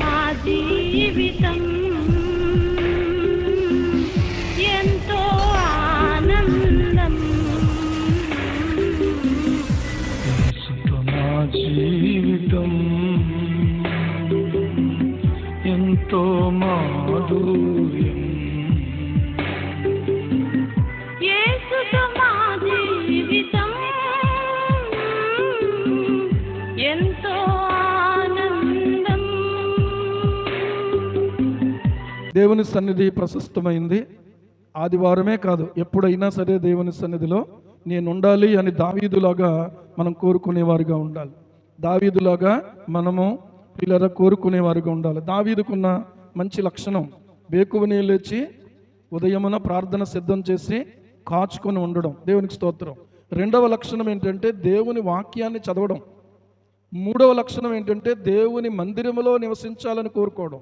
మా జీవితం ఎంతో ఆనందం. మా జీవితం ఎంతో మాధుర్యం. యేసుతో మా జీవితం ఎంతో ఆనందం. దేవుని సన్నిధి ప్రశస్తమైంది. ఆదివారమే కాదు, ఎప్పుడైనా సరే దేవుని సన్నిధిలో నేను ఉండాలి అని దావీదులాగా మనం కోరుకునేవారుగా ఉండాలి. దావీదులాగా మనము పిల్లల కోరుకునేవారుగా ఉండాలి. దావీదుకున్న మంచి లక్షణం వేకువనే లేచి ఉదయమున ప్రార్థన సిద్ధం చేసి కాచుకొని ఉండడం. దేవునికి స్తోత్రం. రెండవ లక్షణం ఏంటంటే దేవుని వాక్యాన్ని చదవడం. మూడవ లక్షణం ఏంటంటే దేవుని మందిరములో నివసించాలని కోరుకోవడం.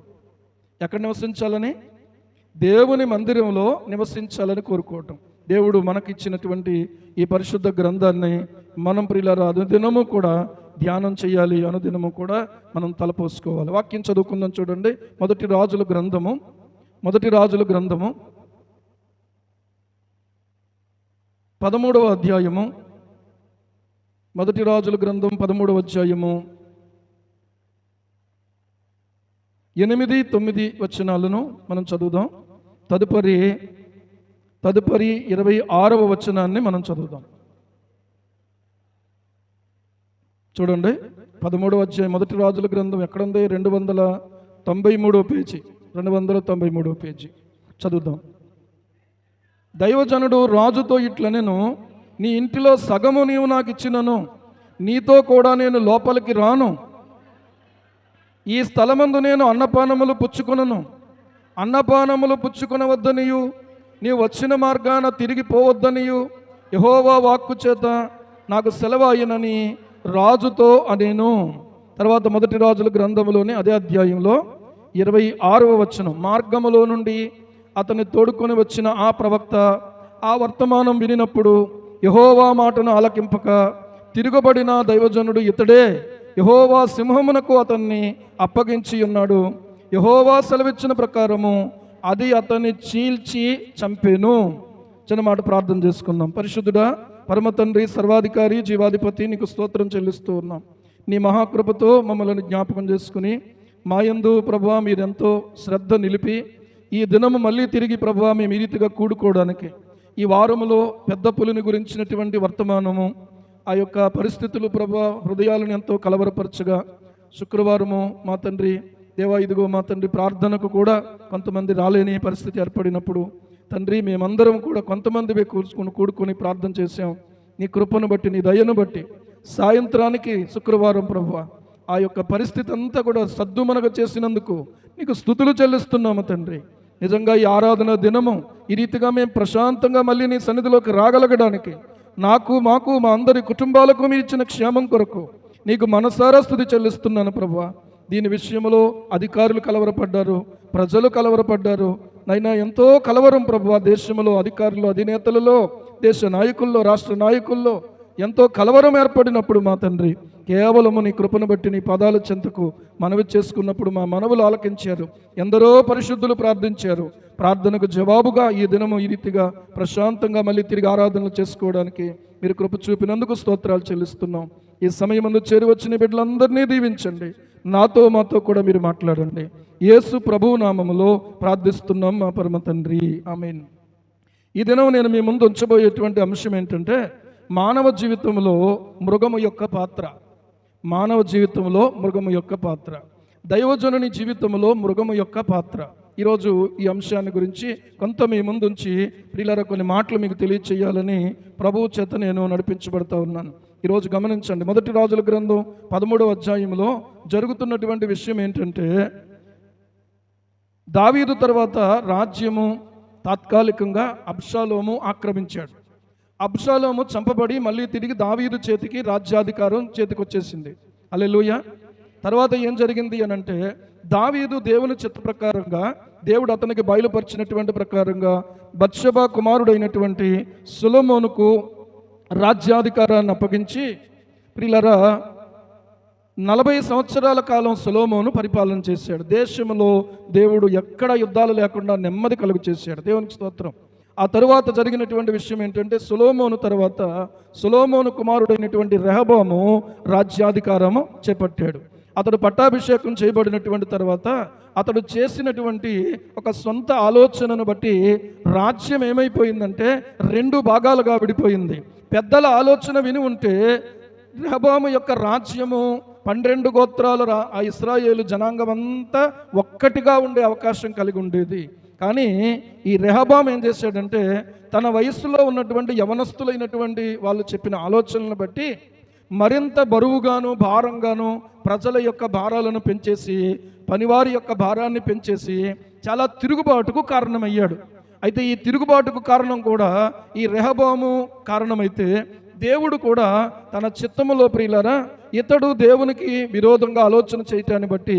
ఎక్కడ నివసించాలని? దేవుని మందిరంలో నివసించాలని కోరుకోవటం. దేవుడు మనకిచ్చినటువంటి ఈ పరిశుద్ధ గ్రంథాన్ని మనం ప్రియులారా అనుదినము కూడా ధ్యానం చేయాలి, అనుదినము కూడా మనం తలపోసుకోవాలి. వాక్యం చదువుకుందాం. చూడండి, మొదటి రాజుల గ్రంథము 13వ అధ్యాయము. మొదటి రాజుల గ్రంథం 13వ అధ్యాయము 8, 9 వచనాలను మనం చదువుదాం. తదుపరి 26వ వచనాన్ని మనం చదువుదాం. చూడండి, 13వ అధ్యాయం మొదటి రాజుల గ్రంథం ఎక్కడుంది? 293వ పేజీ. 293వ పేజీ చదువుదాం. దైవజనుడు రాజుతో ఇట్లనెను, నీ ఇంటిలో సగము నీవు నాకు ఇచ్చినను, నీతో కూడా నేను లోపలికి రాను. ఈ స్థలమందు నేను అన్నపానములు పుచ్చుకొనను. అన్నపానములు పుచ్చుకొనవద్దనియు, నీవు వచ్చిన మార్గాన తిరిగి పోవద్దనియు యెహోవా వాక్కు చేత నాకు సెలవాయనని రాజుతో అనేను. తర్వాత మొదటి రాజుల గ్రంథంలోని అదే అధ్యాయంలో 26వ వచనం. మార్గములో నుండి అతన్ని తోడుకొని వచ్చిన ఆ ప్రవక్త ఆ వర్తమానం వినినప్పుడు యెహోవా మాటను ఆలకింపక తిరుగుబడిన దైవజనుడు ఇతడే, యెహోవా సింహమునకు అతన్ని అప్పగించి ఉన్నాడు. యెహోవా సెలవిచ్చిన ప్రకారము అది అతన్ని చీల్చి చంపేను. చిన్న మాట ప్రార్థన చేసుకుందాం. పరిశుద్ధుడా, పరమ తండ్రి, సర్వాధికారి, జీవాధిపతి, నీకు స్తోత్రం చెల్లిస్తూ ఉన్నాం. నీ మహాకృపతో మమ్మల్ని జ్ఞాపకం చేసుకుని మాయందు ప్రభువా మీరెంతో శ్రద్ధ నిలిపి ఈ దినము మళ్ళీ తిరిగి ప్రభువా మేము ఈ రీతిగా కూడుకోవడానికి, ఈ వారములో పెద్ద పులిని గురించినటువంటి వర్తమానము, ఆ యొక్క పరిస్థితులు ప్రభువా హృదయాలను ఎంతో కలవరపరచగా, శుక్రవారము మా తండ్రి దేవా ఇదిగో మా తండ్రి ప్రార్థనకు కూడా కొంతమంది రాలేని పరిస్థితి ఏర్పడినప్పుడు తండ్రి మేమందరం కూడా కొంతమంది కూడుకొని ప్రార్థన చేశాం. నీ కృపను బట్టి, నీ దయను బట్టి సాయంత్రానికి శుక్రవారం ప్రభువా ఆ యొక్క పరిస్థితి అంతా కూడా సద్దుమనగ చేసినందుకు నీకు స్తుతులు చెల్లిస్తున్నాము తండ్రి. నిజంగా ఈ ఆరాధన దినము ఈ రీతిగా మేము ప్రశాంతంగా మళ్ళీ నీ సన్నిధిలోకి రాగలగడానికి మాకు మా అందరి కుటుంబాలకు మీరు ఇచ్చిన క్షేమం కొరకు నీకు మనసారా స్తుతి చెల్లిస్తున్నాను ప్రభువా. దీని విషయంలో అధికారులు కలవరపడ్డారు, ప్రజలు కలవరపడ్డారు. నైనా ఎంతో కలవరం ప్రభువా దేశంలో, అధికారులు, అధినేతలలో, దేశ నాయకుల్లో, రాష్ట్ర నాయకుల్లో ఎంతో కలవరం ఏర్పడినప్పుడు మా తండ్రి కేవలము నీ కృపను బట్టి నీ పాదాల చెంతకు మనవి చేసుకున్నప్పుడు మా మనవులు ఆలకించారు. ఎందరో పరిశుద్ధులు ప్రార్థించారు. ప్రార్థనకు జవాబుగా ఈ దినము ఈ రీతిగా ప్రశాంతంగా మళ్ళీ తిరిగి ఆరాధనలు చేసుకోవడానికి మీరు కృప చూపినందుకు స్తోత్రాలు చెల్లిస్తున్నాం. ఈ సమయమందు చేరి వచ్చిన బిడ్డలందరినీ దీవించండి. మాతో కూడా మీరు మాట్లాడండి. యేసు ప్రభువు నామములో ప్రార్థిస్తున్నాం మా పరమ తండ్రి, ఆమేన్. ఈ దినం నేను మీ ముందు ఉంచబోయేటువంటి అంశం ఏంటంటే మానవ జీవితంలో మృగము యొక్క పాత్ర. మానవ జీవితంలో మృగము యొక్క పాత్ర, దైవజనుని జీవితంలో మృగము యొక్క పాత్ర. ఈరోజు ఈ అంశాన్ని గురించి కొంత మీ ముందు ఉంచి ప్రియులారా కొన్ని మాటలు మీకు తెలియచేయాలని ప్రభువు చేత నేను నడిపించబడతా ఉన్నాను. ఈరోజు గమనించండి, మొదటి రాజుల గ్రంథం 13వ అధ్యాయంలో జరుగుతున్నటువంటి విషయం ఏంటంటే దావీదు తర్వాత రాజ్యము తాత్కాలికంగా అబ్షాలోము ఆక్రమించాడు. అబ్షాలోము చంపబడి మళ్ళీ తిరిగి దావీదు చేతికి రాజ్యాధికారం చేతికొచ్చేసింది. హల్లెలూయా. తర్వాత ఏం జరిగింది అని అంటే దావీదు దేవుని చిత్త ప్రకారంగా, దేవుడు అతనికి బయలుపరిచినటువంటి ప్రకారంగా బత్షెబా కుమారుడైనటువంటి సొలొమోనుకు రాజ్యాధికారాన్ని అప్పగించి ప్రియులారా 40 సంవత్సరాల కాలం సొలొమోను పరిపాలన చేశాడు. దేశంలో దేవుడు ఎక్కడ యుద్ధాలు లేకుండా నెమ్మది కలుగు చేశాడు. దేవునికి స్తోత్రం. ఆ తరువాత జరిగినటువంటి విషయం ఏంటంటే, సొలొమోను తర్వాత సొలొమోను కుమారుడైనటువంటి రెహబాము రాజ్యాధికారము చేపట్టాడు. అతడు పట్టాభిషేకం చేయబడినటువంటి తర్వాత అతడు చేసినటువంటి ఒక సొంత ఆలోచనను బట్టి రాజ్యం ఏమైపోయిందంటే 2 భాగాలుగా విడిపోయింది. పెద్దల ఆలోచన విని ఉంటే రెహబాము యొక్క రాజ్యము 12 గోత్రాలు ఆ ఇశ్రాయేలు జనాంగం అంతా ఒక్కటిగా ఉండే అవకాశం కలిగి ఉండేది. కానీ ఈ రెహబాము ఏం చేశాడంటే, తన వయస్సులో ఉన్నటువంటి యవనస్తులైనటువంటి వాళ్ళు చెప్పిన ఆలోచనలను బట్టి మరింత బరువుగాను భారంగాను ప్రజల యొక్క భారాలను పెంచేసి, పనివారి యొక్క భారాన్ని పెంచేసి చాలా తిరుగుబాటుకు కారణమయ్యాడు. అయితే ఈ తిరుగుబాటుకు కారణం కూడా ఈ రెహబాము కారణమైతే, దేవుడు కూడా తన చిత్తములో ప్రియులారా ఇతడు దేవునికి విరోధంగా ఆలోచన చేయటాన్ని బట్టి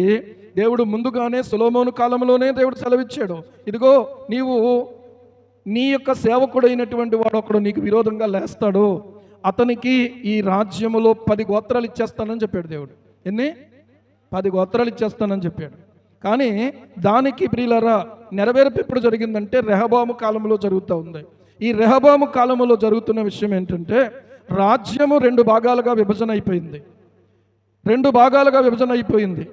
దేవుడు ముందుగానే సొలొమోను కాలంలోనే దేవుడు సెలవిచ్చాడు, ఇదిగో నీవు నీ యొక్క సేవకుడైనటువంటి వాడు ఒకడు నీకు విరోధంగా లేస్తాడు, అతనికి ఈ రాజ్యములో 10 గోత్రాలు ఇచ్చేస్తానని చెప్పాడు దేవుడు. ఎన్ని? 10 గోత్రాలు ఇచ్చేస్తానని చెప్పాడు. కానీ దానికి ప్రియులారా నెరవేర్పు ఎప్పుడు జరిగిందంటే రెహబాము కాలంలో జరుగుతూ ఉంది. ఈ రెహబాము కాలంలో జరుగుతున్న విషయం ఏంటంటే, రాజ్యము 2 భాగాలుగా విభజన అయిపోయింది. 2 భాగాలుగా విభజన అయిపోయింది.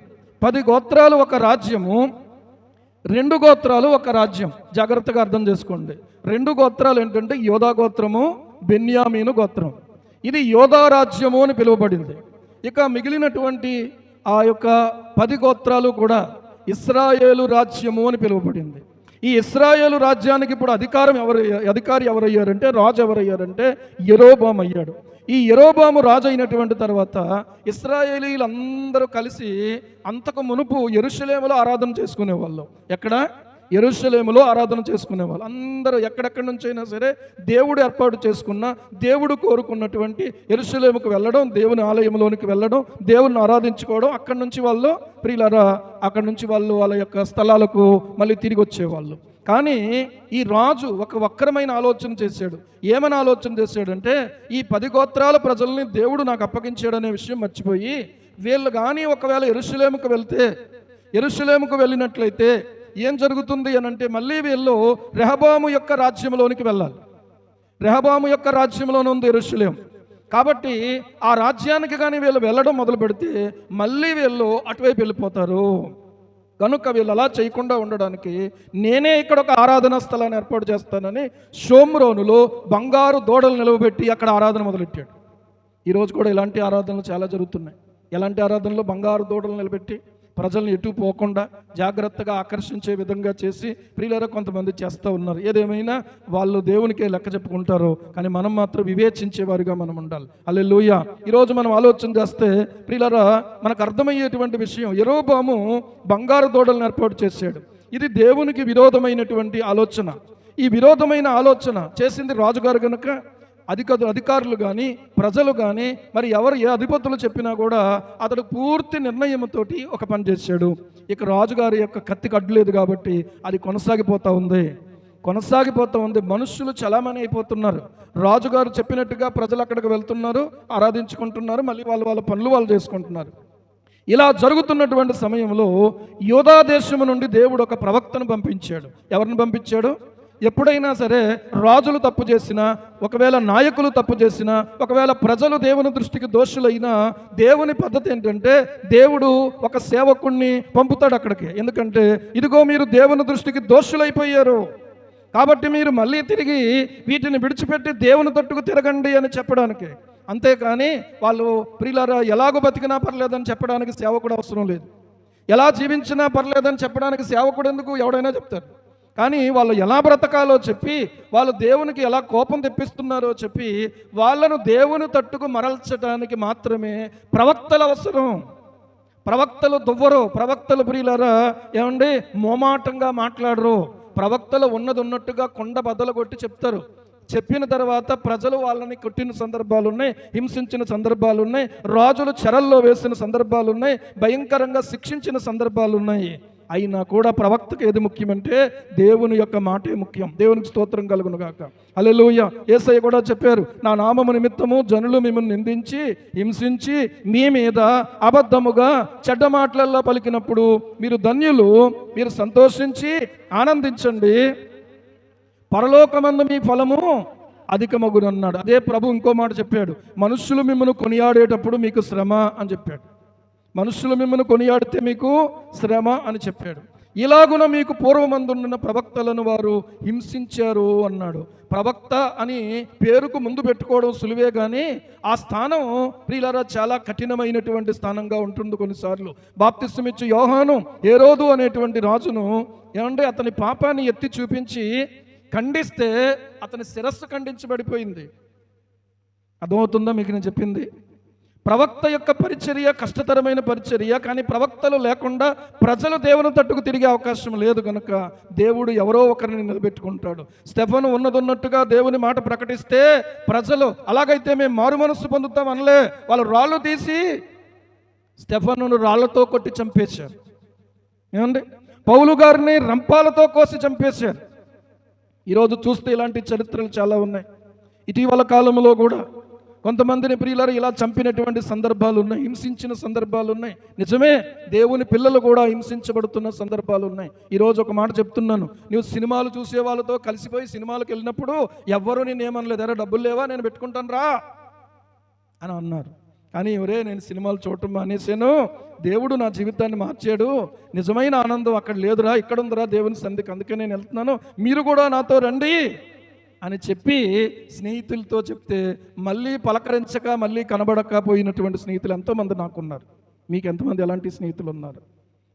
10 గోత్రాలు ఒక రాజ్యము, 2 గోత్రాలు ఒక రాజ్యం. జాగ్రత్తగా అర్థం చేసుకోండి. 2 గోత్రాలు ఏంటంటే యోధా గోత్రము, బెన్యామీను గోత్రం. ఇది యోధా రాజ్యము అని పిలువబడింది. ఇక మిగిలినటువంటి ఆ యొక్క 10 గోత్రాలు కూడా ఇశ్రాయేలు రాజ్యము అని పిలువబడింది. ఈ ఇశ్రాయేలు రాజ్యానికి ఇప్పుడు అధికారి ఎవరయ్యారంటే, రాజు ఎవరయ్యారంటే యెరోబాము అయ్యాడు. ఈ యెరోబాము రాజు అయినటువంటి తర్వాత ఇశ్రాయేలీలందరూ కలిసి అంతకు మునుపు యెరూషలేములో ఆరాధన చేసుకునేవాళ్ళు. ఎక్కడ? యెరూషలేములో ఆరాధన చేసుకునేవాళ్ళు. అందరూ ఎక్కడెక్కడి నుంచి అయినా సరే దేవుడు ఏర్పాటు చేసుకున్న, దేవుడు కోరుకున్నటువంటి యెరూషలేముకు వెళ్ళడం, దేవుని ఆలయంలోనికి వెళ్ళడం, దేవుని ఆరాధించుకోవడం, అక్కడి నుంచి వాళ్ళు ప్రియులారా అక్కడి నుంచి వాళ్ళు వాళ్ళ యొక్క స్థలాలకు మళ్ళీ తిరిగి వచ్చేవాళ్ళు. కానీ ఈ రాజు ఒక వక్రమైన ఆలోచన చేశాడు. ఏమని ఆలోచన చేశాడంటే, ఈ 10 గోత్రాల ప్రజల్ని దేవుడు నాకు అప్పగించాడనే విషయం మర్చిపోయి, వీళ్ళు కానీ ఒకవేళ యెరూషలేముకు వెళ్ళినట్లయితే ఏం జరుగుతుంది అని అంటే, మళ్ళీ వీళ్ళు రెహబాము యొక్క రాజ్యంలోనికి వెళ్ళాలి. రెహబాము యొక్క రాజ్యంలోనే ఉంది యెరూషలేము. కాబట్టి ఆ రాజ్యానికి కానీ వీళ్ళు వెళ్ళడం మొదలు పెడితే మళ్ళీ వీళ్ళు అటువైపు వెళ్ళిపోతారు. కనుక వీళ్ళు అలా చేయకుండా ఉండడానికి నేనే ఇక్కడ ఒక ఆరాధనా స్థలాన్ని ఏర్పాటు చేస్తానని షోమ్రోనులో బంగారు దూడలు నిలవబెట్టి అక్కడ ఆరాధన మొదలెట్టాడు. ఈరోజు కూడా ఇలాంటి ఆరాధనలు చాలా జరుగుతున్నాయి. ఎలాంటి ఆరాధనలు? బంగారు దూడలు నిలబెట్టి ప్రజలను ఎటు పోకుండా జాగ్రత్తగా ఆకర్షించే విధంగా చేసి ప్రియులారా కొంతమంది చేస్తూ ఉన్నారు. ఏదేమైనా వాళ్ళు దేవునికే లెక్క చెప్పుకుంటారు, కానీ మనం మాత్రం వివేచించేవారుగా మనం ఉండాలి. హల్లెలూయా. ఈరోజు మనం ఆలోచన చేస్తే ప్రియులారా మనకు అర్థమయ్యేటువంటి విషయం, యెరోబాము బంగారు దూడలను ఏర్పాటు చేశాడు. ఇది దేవునికి విరోధమైనటువంటి ఆలోచన. ఈ విరోధమైన ఆలోచన చేసింది రాజుగారు కనుక అధికారులు కానీ ప్రజలు కానీ మరి ఏ అధిపతులు చెప్పినా కూడా అతడు పూర్తి నిర్ణయంతో ఒక పని చేశాడు. ఇక రాజుగారి యొక్క కత్తికి అడ్డు లేదు కాబట్టి అది కొనసాగిపోతూ ఉంది. మనుషులు చలామణి అయిపోతున్నారు. రాజుగారు చెప్పినట్టుగా ప్రజలు అక్కడికి వెళ్తున్నారు, ఆరాధించుకుంటున్నారు, మళ్ళీ వాళ్ళ పనులు వాళ్ళు చేసుకుంటున్నారు. ఇలా జరుగుతున్నటువంటి సమయంలో యోధా దేశము నుండి దేవుడు ఒక ప్రవక్తను పంపించాడు. ఎవరిని పంపించాడు? ఎప్పుడైనా సరే రాజులు తప్పు చేసినా, ఒకవేళ నాయకులు తప్పు చేసినా, ఒకవేళ ప్రజలు దేవుని దృష్టికి దోషులైనా, దేవుని పద్ధతి ఏంటంటే దేవుడు ఒక సేవకుణ్ణి పంపుతాడు అక్కడికి. ఎందుకంటే ఇదిగో మీరు దేవుని దృష్టికి దోషులైపోయారు, కాబట్టి మీరు మళ్ళీ తిరిగి వీటిని విడిచిపెట్టి దేవుని తట్టుకు తిరగండి అని చెప్పడానికి. అంతేకాని వాళ్ళు ప్రియులారా ఎలాగో బతికినా పర్లేదని చెప్పడానికి సేవకుడు అవసరం లేదు. ఎలా జీవించినా పర్లేదని చెప్పడానికి సేవకుడు ఎందుకు? ఎవడైనా చెప్తారు. కానీ వాళ్ళు ఎలా బ్రతకాలో చెప్పి, వాళ్ళు దేవునికి ఎలా కోపం తెప్పిస్తున్నారో చెప్పి, వాళ్ళను దేవుని తట్టుకు మరల్చడానికి మాత్రమే ప్రవక్తలు అవసరం. ప్రవక్తలు దువ్వరు. ప్రవక్తలు ప్రియులారా ఏమండి మోమాటంగా మాట్లాడరు. ప్రవక్తలు ఉన్నది ఉన్నట్టుగా కొండ బద్దలు కొట్టి చెప్తారు. చెప్పిన తర్వాత ప్రజలు వాళ్ళని కొట్టిన సందర్భాలు ఉన్నాయి, హింసించిన సందర్భాలు ఉన్నాయి, రాజులు చెరల్లో వేసిన సందర్భాలు ఉన్నాయి, భయంకరంగా శిక్షించిన సందర్భాలు ఉన్నాయి. అయినా కూడా ప్రవక్తకు ఏది ముఖ్యమంటే దేవుని యొక్క మాటే ముఖ్యం. దేవునికి స్తోత్రం కలుగును గాక. హల్లెలూయా. యేసయ్య కూడా చెప్పారు, నా నామము నిమిత్తము జనులు మిమ్మల్ని నిందించి హింసించి మీ మీద అబద్ధముగా చెడ్డ మాటలల్లో పలికినప్పుడు మీరు ధన్యులు, మీరు సంతోషించి ఆనందించండి, పరలోకమందు మీ ఫలము అధికమగును అన్నాడు. అదే ప్రభు ఇంకో మాట చెప్పాడు, మనుష్యులు మిమ్మల్ని కొనియాడేటప్పుడు మీకు శ్రమ అని చెప్పాడు. మనుష్యులు మిమ్మల్ని కొనియాడితే మీకు శ్రమ అని చెప్పాడు. ఇలాగున మీకు పూర్వమందున్న ప్రవక్తలను వారు హింసించారు అన్నాడు. ప్రవక్త అని పేరుకు ముందు పెట్టుకోవడం సులువే, కానీ ఆ స్థానం ప్రియులారా చాలా కఠినమైనటువంటి స్థానంగా ఉంటుంది. కొన్నిసార్లు బాప్తిస్మమిచ్చు యోహాను హేరోదు అనేటువంటి రాజును ఏమంటే అతని పాపాన్ని ఎత్తి చూపించి ఖండిస్తే అతని శిరస్సు ఖండించబడిపోయింది. అర్థమవుతుందా మీకు నేను చెప్పింది? ప్రవక్త యొక్క పరిచర్య కష్టతరమైన పరిచర్య, కానీ ప్రవక్తలు లేకుండా ప్రజలు దేవుని తట్టుకు తిరిగే అవకాశం లేదు కనుక దేవుడు ఎవరో ఒకరిని నిలబెట్టుకుంటాడు. స్టెఫను ఉన్నదన్నట్టుగా దేవుని మాట ప్రకటిస్తే ప్రజలు అలాగైతే మేము మారు మనస్సు పొందుతాం అనలే, వాళ్ళు రాళ్ళు తీసి స్టెఫనును రాళ్లతో కొట్టి చంపేశారు. ఏమండి, పౌలు గారిని రంపాలతో కోసి చంపేశారు. ఈరోజు చూస్తే ఇలాంటి చరిత్రలు చాలా ఉన్నాయి. ఇటీవల కాలంలో కూడా కొంతమందిని ప్రియులారు ఇలా చంపినటువంటి సందర్భాలు ఉన్నాయి, హింసించిన సందర్భాలు ఉన్నాయి. నిజమే, దేవుని పిల్లలు కూడా హింసించబడుతున్న సందర్భాలు ఉన్నాయి. ఈరోజు ఒక మాట చెప్తున్నాను, నువ్వు సినిమాలు చూసే వాళ్ళతో కలిసిపోయి సినిమాలకు వెళ్ళినప్పుడు ఎవ్వరూ నేను ఏమనలేదు, ఎరా డబ్బులు లేవా నేను పెట్టుకుంటాను రా అని అన్నారు. కానీ ఎవరే నేను సినిమాలు చూడటం మానేశాను, దేవుడు నా జీవితాన్ని మార్చాడు, నిజమైన ఆనందం అక్కడ లేదురా, ఇక్కడ ఉందిరా దేవుని సన్నిధికి, అందుకే నేను వెళ్తున్నాను, మీరు కూడా నాతో రండి అని చెప్పి స్నేహితులతో చెప్తే మళ్ళీ పలకరించక మళ్ళీ కనబడక పోయినటువంటి స్నేహితులు ఎంతోమంది నాకున్నారు. మీకు ఎంతమంది ఎలాంటి స్నేహితులు ఉన్నారు?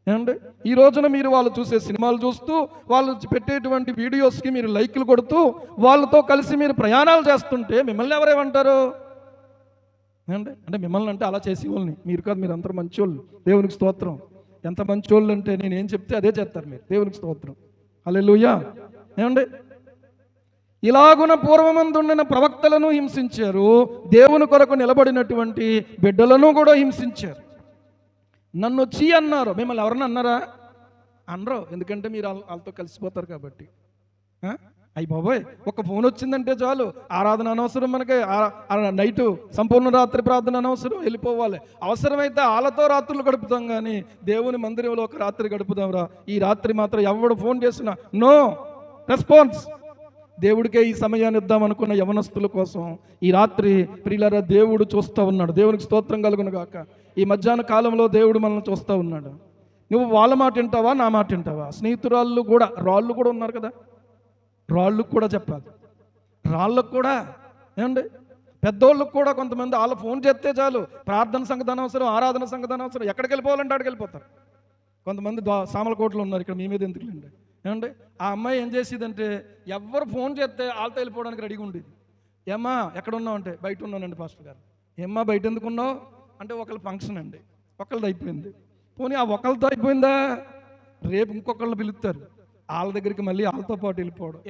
ఏమండి, ఈ రోజున మీరు వాళ్ళు చూసే సినిమాలు చూస్తూ వాళ్ళు పెట్టేటువంటి వీడియోస్కి మీరు లైక్లు కొడుతూ వాళ్ళతో కలిసి మీరు ప్రయాణాలు చేస్తుంటే మిమ్మల్ని ఎవరేమంటారు? ఏమండి, అంటే మిమ్మల్ని అంటే అలా చేసే వాళ్ళని మీరు కాదు, మీరు అందరూ మంచోళ్ళు. దేవునికి స్తోత్రం. ఎంత మంచోళ్ళు అంటే నేను ఏం చెప్తే అదే చేస్తారు మీరు. దేవునికి స్తోత్రం. హల్లెలూయా. ఏమండి, ఇలాగున పూర్వమందుండిన ప్రవక్తలను హింసించారు, దేవుని కొరకు నిలబడినటువంటి బిడ్డలను కూడా హింసించారు. నన్ను వచ్చి అన్నారు, మిమ్మల్ని ఎవరన్నా అన్నారా? అనరు, ఎందుకంటే మీరు వాళ్ళతో కలిసిపోతారు కాబట్టి. అయ్యి బాబోయ్, ఒక ఫోన్ వచ్చిందంటే చాలు, ఆరాధన అనవసరం, మనకి నైటు సంపూర్ణ రాత్రి ప్రార్థన అనవసరం, వెళ్ళిపోవాలి. అవసరమైతే వాళ్ళతో రాత్రులు గడుపుతాం, కానీ దేవుని మందిరంలో ఒక రాత్రి గడుపుదాం రా. ఈ రాత్రి మాత్రం ఎవడు ఫోన్ చేసినా నో రెస్పాన్స్. దేవుడికే ఈ సమయాన్ని ఇద్దామనుకున్న యవనస్తుల కోసం ఈ రాత్రి ప్రియులారా దేవుడు చూస్తూ ఉన్నాడు. దేవునికి స్తోత్రం కలుగును గాక. ఈ మధ్యాహ్న కాలంలో దేవుడు మనల్ని చూస్తూ ఉన్నాడు. నువ్వు వాళ్ళ మాట వింటావా, నా మాట వింటావా? స్నేహితురాళ్ళు కూడా, రాళ్ళు కూడా ఉన్నారు కదా, రాళ్ళకు కూడా చెప్పాలి. రాళ్ళకు కూడా ఏమండి, పెద్దోళ్ళకు కూడా కొంతమంది వాళ్ళ ఫోన్ చేస్తే చాలు, ప్రార్థన సంగతి అనవసరం, ఆరాధన సంగతి అనవసరం, ఎక్కడికి వెళ్ళిపోవాలంటే అక్కడికి వెళ్ళిపోతారు. కొంతమంది సామలకోటలో ఉన్నారు, ఇక్కడ మీ మీద ఎందుకులేండి. ఏమండి, ఆ అమ్మాయి ఏం చేసేదంటే ఎవరు ఫోన్ చేస్తే వాళ్ళతో వెళ్ళిపోవడానికి రెడీగా ఉండేది. ఏమ్మా ఎక్కడ ఉన్నావు అంటే బయట ఉన్నానండి పాస్టర్ గారు. ఏమ్మా బయట ఎందుకున్నావు అంటే ఒకళ్ళ ఫంక్షన్ అండి, ఒకళ్ళది అయిపోయింది. పోనీ ఆ ఒకళ్ళతో అయిపోయిందా, రేపు ఇంకొకళ్ళని పిలుస్తారు, వాళ్ళ దగ్గరికి మళ్ళీ వాళ్ళతో పాటు వెళ్ళిపోవడం.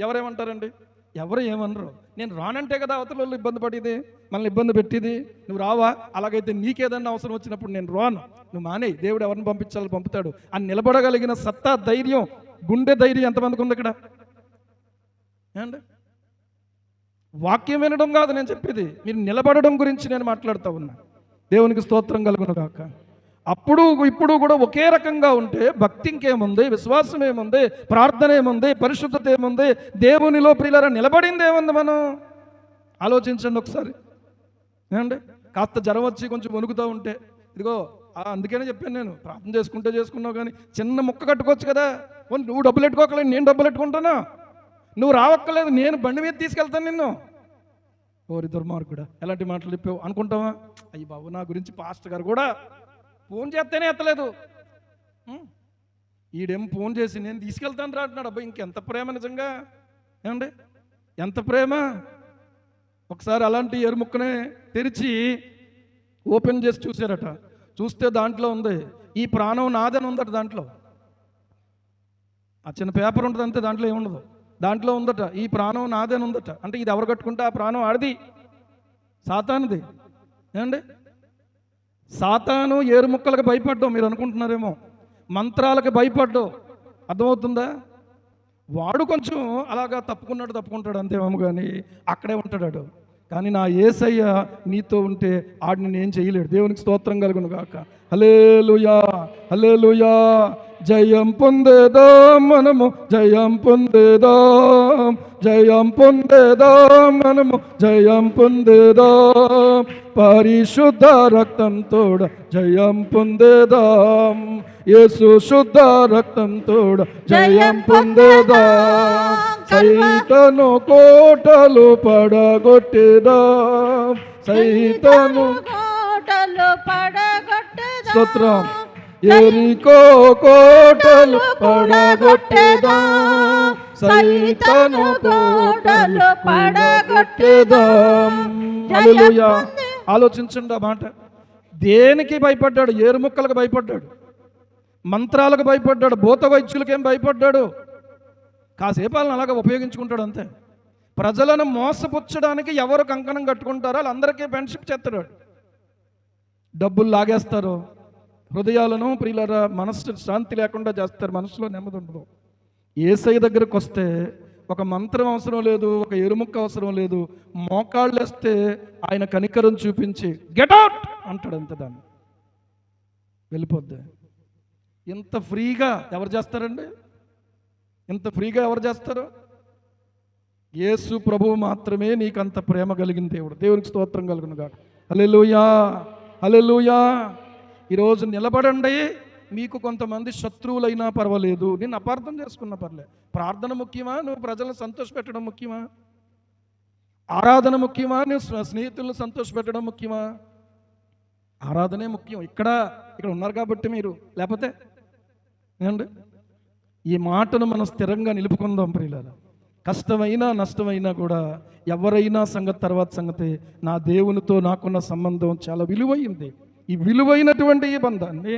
ఎవరేమంటారండి? ఎవరు ఏమనరు. నేను రానంటే కదా అవతల వాళ్ళు ఇబ్బంది పడేది, మనల్ని ఇబ్బంది పెట్టేది. నువ్వు రావా, అలాగైతే నీకేదన్నా అవసరం వచ్చినప్పుడు నేను రాను, నువ్వు మానేయి, దేవుడు ఎవరిని పంపించాలో పంపుతాడు అని నిలబడగలిగిన సత్తా, ధైర్యం, గుండె ధైర్యం ఎంతమందికి ఉంది ఇక్కడ? ఏమండి, వాక్యం వినడం కాదు నేను చెప్పేది, మీరు నిలబడడం గురించి నేను మాట్లాడుతూ ఉన్నా. దేవునికి స్తోత్రం కలుగును గాక. అప్పుడు ఇప్పుడు కూడా ఒకే రకంగా ఉంటే భక్తి ఇంకేముంది, విశ్వాసం ఏముంది, ప్రార్థన ఏముంది, పరిశుద్ధత ఏముంది, దేవునిలో ప్రియులారా నిలబడింది ఏముంది? మనం ఆలోచించండి ఒకసారి. ఏమండి, కాస్త జ్వరం వచ్చి కొంచెం వణుకుతూ ఉంటే ఇదిగో అందుకనే చెప్పాను నేను, ప్రార్థన చేసుకుంటే చేసుకున్నావు, కానీ చిన్న ముక్క కట్టుకోవచ్చు కదా. నువ్వు డబ్బులు పెట్టుకోకలేదు, నేను డబ్బులు పెట్టుకుంటానా? నువ్వు రావక్కర్లేదు, నేను బండి మీద తీసుకెళ్తాను నిన్ను. ఓరి దుర్మార్గుడా, ఎలాంటి మాటలు చెప్పావు అనుకుంటావా? అయ్యి బాబు, నా గురించి పాస్టర్ గారు కూడా ఫోన్ చేస్తేనే ఎత్తలేదు, ఈడేం ఫోన్ చేసి నేను తీసుకెళ్తాను రా అంటున్నాడు. అబ్బాయి ఇంకెంత ప్రేమ నిజంగా! ఏమండి, ఎంత ప్రేమ! ఒకసారి అలాంటి ఎరుముక్కనే తెరిచి ఓపెన్ చేసి చూశారట. చూస్తే దాంట్లో ఉంది, ఈ ప్రాణం నాదని ఉందట. దాంట్లో ఆ చిన్న పేపర్ ఉంటుంది అంతే, దాంట్లో ఏముండదు. దాంట్లో ఉందట, ఈ ప్రాణం నాదని ఉందట. అంటే ఇది ఎవరు కట్టుకుంటే ఆ ప్రాణం ఆడిది, సాతానుది. ఏమండి, సాతాను ఏరు ముక్కలకు భయపడ్డాం మీరు అనుకుంటున్నారేమో. మంత్రాలకు భయపడ్డు. అర్థమవుతుందా? వాడు కొంచెం అలాగా తప్పుకుంటాడు అంతేమో, కానీ అక్కడే ఉంటాడు. కానీ నా యేసయ్య నీతో ఉంటే ఆడిని నేను చేయలేడు. దేవునికి స్తోత్రం కలుగును గాక. హల్లెలూయా, హల్లెలూయా. జయం పొందేదాం మనము, జయం పొందేదాం, జయం పొందేదాం మనము, జయం పొందేదాం. పరిశుద్ధ రక్తం తోడ జయం పొందేదాం, యేసు శుద్ధ రక్తం తోడ జయం పొందేదాం. సైతను కోటలు పడగొట్టేదాం, సైతను కోటలు పడగొట్టేదాం. స్తోత్రం. ఎరికో కోటలు పడగొట్టేదాం, సైతను కోటలు పడగొట్టేదాం. హల్లెలూయా. ఆలోచించండి ఆ మాట. దేనికి భయపడ్డాడు? ఏరుముక్కలకు భయపడ్డాడు, మంత్రాలకు భయపడ్డాడు, భూత వైద్యులకేం భయపడ్డాడు? కాసేపు వాళ్ళని అలాగా ఉపయోగించుకుంటాడు అంతే. ప్రజలను మోసపుచ్చడానికి ఎవరు కంకణం కట్టుకుంటారో వాళ్ళందరికీ ఫ్రెండ్షిప్ చేస్తాడు. డబ్బులు లాగేస్తారు, హృదయాలను ప్రియులారా మనసు శాంతి లేకుండా చేస్తారు, మనసులో నెమ్మది ఉండదు. యేసయ్య దగ్గరకు వస్తే ఒక మంత్రం అవసరం లేదు, ఒక ఎరుముక్క అవసరం లేదు. మోకాళ్ళు వేస్తే ఆయన కనికరం చూపించి గెట్ అవుట్ అంటాడు అంతే, దాన్ని వెళ్ళిపోద్ది. ఇంత ఫ్రీగా ఎవరు చేస్తారండి? ఇంత ఫ్రీగా ఎవరు చేస్తారు? యేసు ప్రభువు మాత్రమే నీకు అంత ప్రేమ కలిగిన దేవుడు. దేవునికి స్తోత్రం కలుగును గాక. హల్లెలూయా, హల్లెలూయా. ఈరోజు నిలబడండి. మీకు కొంతమంది శత్రువులైనా పర్వాలేదు, నేను అపార్థం చేసుకున్నా పర్లేదు. ప్రార్థన ముఖ్యమా? నువ్వు ప్రజలను సంతోషపెట్టడం ముఖ్యమా? ఆరాధన ముఖ్యమా? నువ్వు స్నేహితులను సంతోషపెట్టడం ముఖ్యమా? ఆరాధనే ముఖ్యం. ఇక్కడ ఉన్నారు కాబట్టి మీరు, లేకపోతే ఏమండి? ఈ మాటను మనం స్థిరంగా నిలుపుకుందాం ప్రియులారా. కష్టమైనా నష్టమైనా కూడా ఎవరైనా సంగతి తర్వాత సంగతి, నా దేవునితో నాకున్న సంబంధం చాలా విలువైంది. ఈ విలువైనటువంటి ఈ బంధాన్ని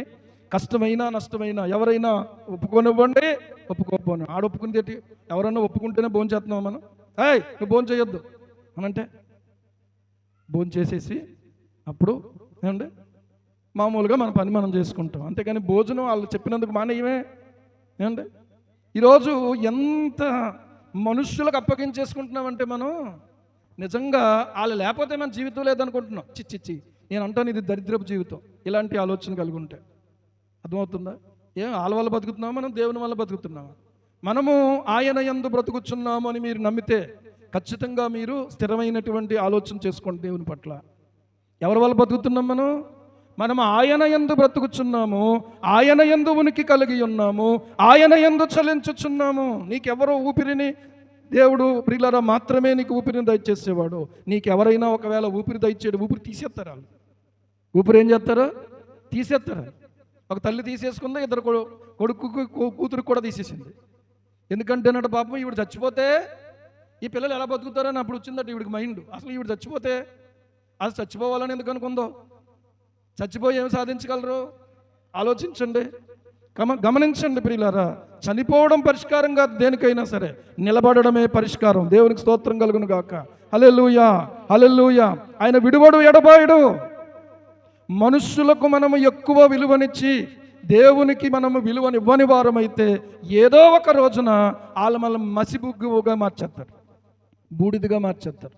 కష్టమైనా నష్టమైనా ఎవరైనా ఒప్పుకోనివ్వండి, ఒప్పుకోకపోను. ఒప్పుకుందేటి? ఎవరన్నా ఒప్పుకుంటేనే భోజనం చేస్తున్నాం మనం. నువ్వు భోజనం చేయొద్దు అనంటే భోజనం చేసేసి అప్పుడు ఏమండి మామూలుగా మన పని మనం చేసుకుంటాం. అంతేకాని భోజనం వాళ్ళు చెప్పినందుకు మానేయమే. ఏమండి ఈరోజు ఎంత మనుష్యులకు అప్పగించేసుకుంటున్నామంటే మనం నిజంగా వాళ్ళు లేకపోతే మన జీవితం లేదనుకుంటున్నాం. చిచ్చిచ్చి నేను అంటాను, ఇది దరిద్రపు జీవితం ఇలాంటి ఆలోచన కలిగి ఉంటే. అర్థమవుతుందా? వాళ్ళ వల్ల బతుకుతున్నామా, మనం దేవుని వల్ల బతుకుతున్నామా? మనము ఆయన యందు బ్రతుకుచున్నాము అని మీరు నమ్మితే ఖచ్చితంగా మీరు స్థిరమైనటువంటి ఆలోచన చేసుకోండి దేవుని పట్ల. ఎవరి వల్ల బతుకుతున్నాం? మనం ఆయన యందు బ్రతుకుచున్నాము, ఆయన యందు ఉనికి కలిగి ఉన్నాము, ఆయన యందు చలించుచున్నాము. నీకెవరో ఊపిరిని దేవుడు ప్రియులారా మాత్రమే నీకు ఊపిరిని దయచేసేవాడు. నీకెవరైనా ఒకవేళ ఊపిరి దయచేడు, ఊపిరి తీసేస్తారు. వాళ్ళు ఊపిరి ఏం చేస్తారు? తీసేస్తారు. ఒక తల్లి తీసేసుకుంది, ఇద్దరు కొడుకు కూతురికి కూడా తీసేసింది. ఎందుకంటే అన్నట్టు పాపం ఈవిడ చచ్చిపోతే ఈ పిల్లలు ఎలా బతుకుతారని అప్పుడు వచ్చిందట ఈవిడికి మైండ్. అసలు ఈవిడ చచ్చిపోతే అసలు చచ్చిపోవాలని ఎందుకు అనుకుందో? చచ్చిపోయి ఏమి సాధించగలరు? ఆలోచించండి, గమనించండి ప్రియులారా. చనిపోవడం పరిష్కారం కాదు దేనికైనా సరే, నిలబడడమే పరిష్కారం. దేవునికి స్తోత్రం కలుగును గాక. హల్లెలూయా, హల్లెలూయా. ఆయన విడువడు, ఎడబాయుడు. మనుష్యులకు మనము ఎక్కువ విలువనిచ్చి దేవునికి మనము విలువనివ్వని వారమైతే ఏదో ఒక రోజున వాళ్ళు మనం మసిబుగ్గుగా మార్చేస్తారు, బూడిదిగా మార్చేస్తారు.